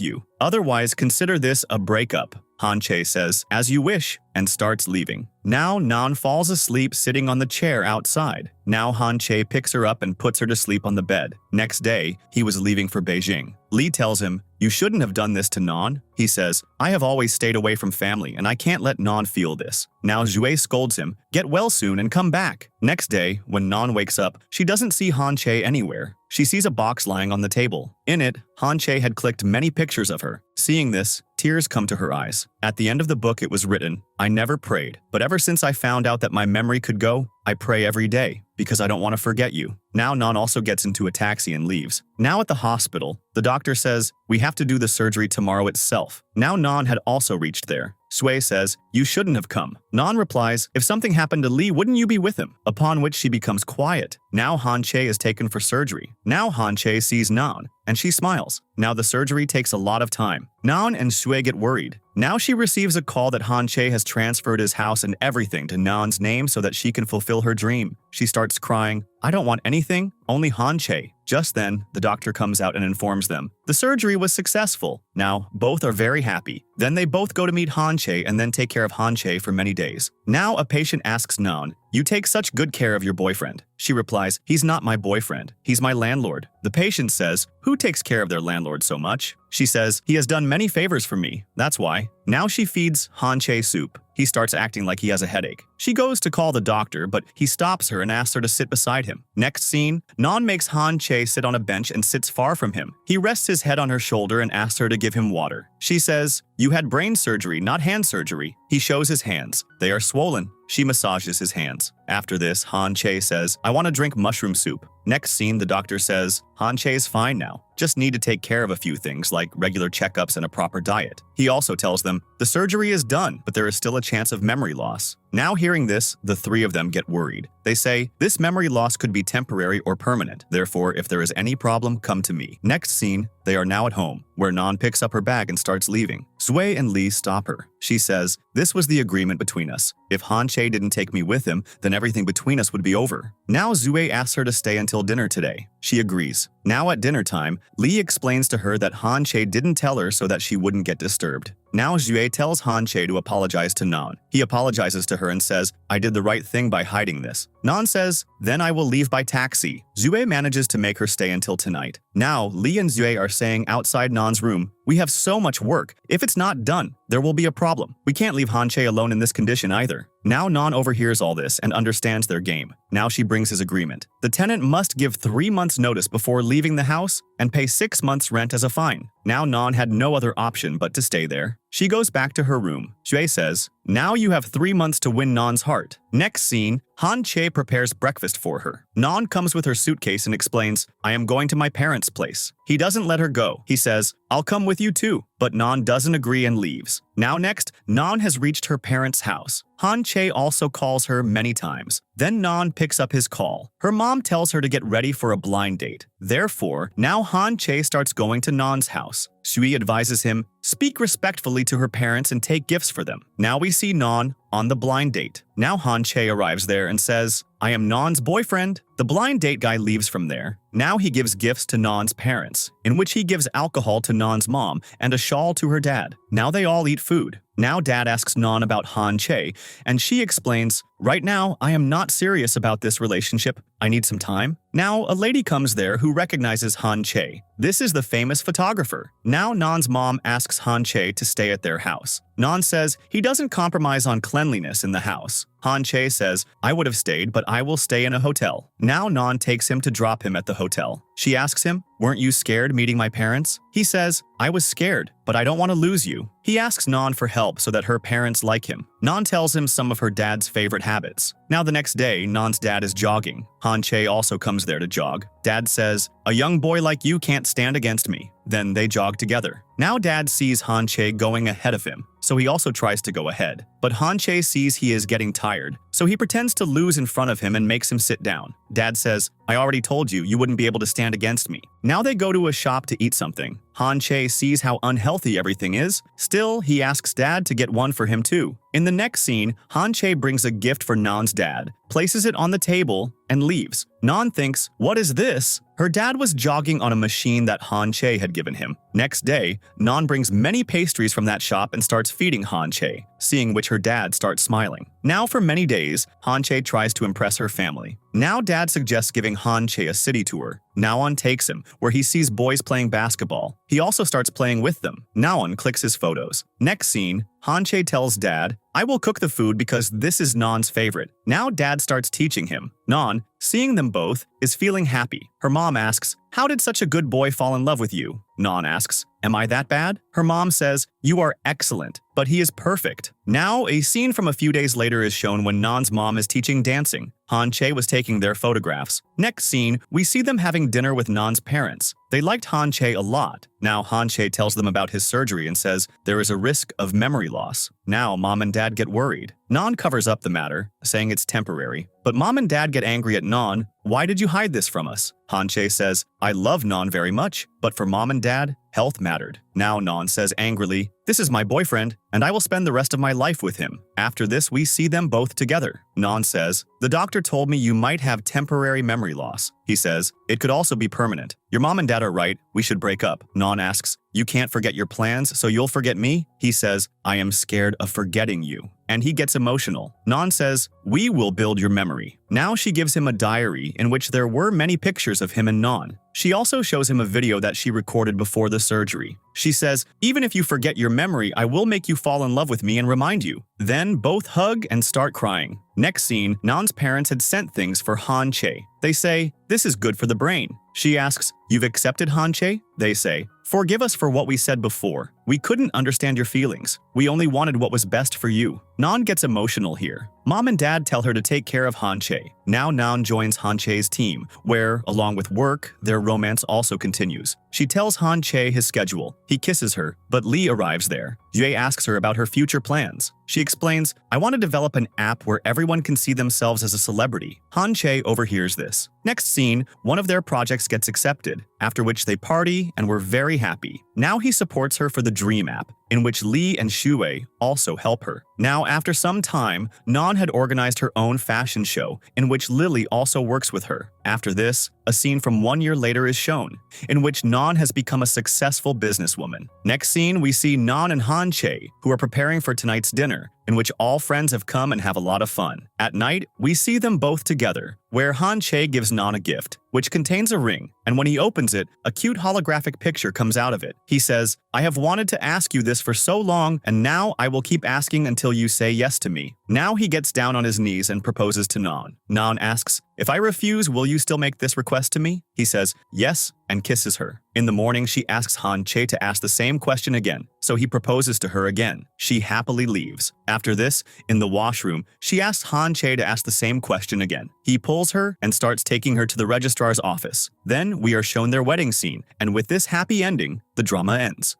you. Otherwise, consider this a breakup." Han Chae says, "As you wish," and starts leaving. Now Naan falls asleep sitting on the chair outside. Now Han Chae picks her up and puts her to sleep on the bed. Next day, he was leaving for Beijing. Lee tells him, "You shouldn't have done this to Naan." He says, "I have always stayed away from family and I can't let Naan feel this." Now Zue scolds him, "Get well soon and come back." Next day, when Naan wakes up, she doesn't see Han Chae anywhere. She sees a box lying on the table. In it, Han Chae had clicked many pictures of her. Seeing this, tears come to her eyes. At the end of the book it was written, "I never prayed, but ever since I found out that my memory could go, I pray every day, because I don't want to forget you." Now Naan also gets into a taxi and leaves. Now at the hospital, the doctor says, "We have to do the surgery tomorrow itself." Now Naan had also reached there. Sui says, "You shouldn't have come." Naan replies, "If something happened to Lee, wouldn't you be with him?" Upon which she becomes quiet. Now Han Chae is taken for surgery. Now Han Chae sees Naan, and she smiles. Now the surgery takes a lot of time. Naan and Sui get worried. Now she receives a call that Han Chae has transferred his house and everything to Naan's name so that she can fulfill her dream. She starts crying, "I don't want anything, only Han Chae." Just then, the doctor comes out and informs them. The surgery was successful. Now, both are very happy. Then they both go to meet Han Chae and then take care of Han Chae for many days. Now a patient asks Naan, "You take such good care of your boyfriend." She replies, "He's not my boyfriend. He's my landlord." The patient says, "Who takes care of their landlord so much?" She says, "He has done many favors for me. That's why." Now she feeds Han Chae soup. He starts acting like he has a headache. She goes to call the doctor, but he stops her and asks her to sit beside him. Next scene, Naan makes Han Chae sit on a bench and sits far from him. He rests his head on her shoulder and asks her to give him water. She says, "You had brain surgery, not hand surgery." He shows his hands. They are swollen. She massages his hands. After this, Han Chae says, "I want to drink mushroom soup." Next scene, the doctor says, Han Chae is fine now. Just need to take care of a few things like regular checkups and a proper diet. He also tells them, the surgery is done, but there is still a chance of memory loss. Now hearing this, the three of them get worried. They say, this memory loss could be temporary or permanent. Therefore, if there is any problem, come to me. Next scene, they are now at home, where Naan picks up her bag and starts leaving. Sui and Lee stop her. She says, this was the agreement between us. If Han Chae didn't take me with him, then everything between us would be over. Now Zue asks her to stay until dinner today. She agrees. Now at dinner time, Lee explains to her that Han Chae didn't tell her so that she wouldn't get disturbed. Now Zue tells Han Chae to apologize to Naan. He apologizes to her and says, I did the right thing by hiding this. Naan says, then I will leave by taxi. Zue manages to make her stay until tonight. Now, Lee and Zue are saying outside Naan's room, we have so much work. If it's not done, there will be a problem. We can't leave Han Chae alone in this condition either. Now Naan overhears all this and understands their game. Now she brings his agreement. The tenant must give 3 months notice before leaving the house and pay 6 months rent as a fine. Now Naan had no other option but to stay there. She goes back to her room. Xue says, now you have 3 months to win Naan's heart. Next scene, Han Chae prepares breakfast for her. Naan comes with her suitcase and explains, I am going to my parents' place. He doesn't let her go. He says, I'll come with you too. But Naan doesn't agree and leaves. Now next, Naan has reached her parents' house. Han Chae also calls her many times. Then Naan picks up his call. Her mom tells her to get ready for a blind date. Therefore, now Han Chae starts going to Naan's house. Sui advises him, speak respectfully to her parents and take gifts for them. Now we see Naan on the blind date. Now Han Chae arrives there and says, I am Naan's boyfriend. The blind date guy leaves from there. Now he gives gifts to Naan's parents, in which he gives alcohol to Naan's mom and a shawl to her dad. Now they all eat food. Now dad asks Naan about Han Che, and she explains, right now, I am not serious about this relationship. I need some time. Now a lady comes there who recognizes Han Che. This is the famous photographer. Now Naan's mom asks Han Che to stay at their house. Naan says he doesn't compromise on cleanliness in the house. Han Che says, I would have stayed, but I will stay in a hotel. Now Naan takes him to drop him at the hotel. She asks him, weren't you scared meeting my parents? He says, I was scared, but I don't want to lose you. He asks Naan for help so that her parents like him. Naan tells him some of her dad's favorite habits. Now the next day, Naan's dad is jogging. Han Che also comes there to jog. Dad says, a young boy like you can't stand against me. Then they jog together. Now dad sees Han Che going ahead of him, so he also tries to go ahead. But Han Che sees he is getting tired, so he pretends to lose in front of him and makes him sit down. Dad says, I already told you, you wouldn't be able to stand against me. Now they go to a shop to eat something. Han Che sees how unhealthy everything is. Still, he asks dad to get one for him too. In the next scene, Han Che brings a gift for Naan's dad, places it on the table, and leaves. Naan thinks, what is this? Her dad was jogging on a machine that Han Che had given him. Next day, Naan brings many pastries from that shop and starts feeding Han Che, seeing which her dad starts smiling. Now for many days, Han Che tries to impress her family. Now dad suggests giving Han Che a city tour. Naan takes him, where he sees boys playing basketball. He also starts playing with them. Naan clicks his photos. Next scene, Han Che tells dad, I will cook the food because this is Naan's favorite. Now dad starts teaching him. Naan, seeing them both, is feeling happy. Her mom asks, how did such a good boy fall in love with you? Naan asks, am I that bad? Her mom says, you are excellent, but he is perfect. Now, a scene from a few days later is shown when Naan's mom is teaching dancing. Han Che was taking their photographs. Next scene, we see them having dinner with Naan's parents. They liked Han Che a lot. Now Han Che tells them about his surgery and says there is a risk of memory loss. Now mom and dad get worried. Naan covers up the matter, saying it's temporary. But mom and dad get angry at Naan. Why did you hide this from us? Han Che says, I love Naan very much, but for mom and dad, health mattered. Now Naan says angrily, this is my boyfriend, and I will spend the rest of my life with him. After this, we see them both together. Naan says, the doctor told me you might have temporary memory loss. He says, it could also be permanent. Your mom and dad are right, we should break up. Naan asks, you can't forget your plans, so you'll forget me? He says, I am scared of forgetting you. And he gets emotional. Naan says, we will build your memory. Now she gives him a diary in which there were many pictures of him and Naan. She also shows him a video that she recorded before the surgery. She says, even if you forget your memory, I will make you fall in love with me and remind you. Then both hug and start crying. Next scene, Naan's parents had sent things for Han Che. They say, this is good for the brain. She asks, you've accepted Han Che? They say, forgive us for what we said before. We couldn't understand your feelings. We only wanted what was best for you. Naan gets emotional here. Mom and dad tell her to take care of Han Che. Now Naan joins Han Che's team, where, along with work, their romance also continues. She tells Han Che his schedule. He kisses her, but Lee arrives there. Jay asks her about her future plans. She explains, I want to develop an app where everyone can see themselves as a celebrity. Han Che overhears this. Next scene, one of their projects gets accepted, after which they party and were very happy. Now he supports her for the Dream app, in which Lee and Shuei also help her. Now, after some time, Naan had organized her own fashion show, in which Lily also works with her. After this, a scene from 1 year later is shown, in which Naan has become a successful businesswoman. Next scene, we see Naan and Han Che, who are preparing for tonight's dinner, in which all friends have come and have a lot of fun. At night, we see them both together, where Han Che gives Naan a gift, which contains a ring, and when he opens it, a cute holographic picture comes out of it. He says, I have wanted to ask you this for so long, and now I will keep asking until you say yes to me. Now he gets down on his knees and proposes to Naan. Naan asks, if I refuse, will you still make this request to me? He says, yes, and kisses her. In the morning, she asks Han Che to ask the same question again, so he proposes to her again. She happily leaves. After this, in the washroom, she asks Han Che to ask the same question again. He pulls her and starts taking her to the registrar's office. Then we are shown their wedding scene, and with this happy ending, the drama ends.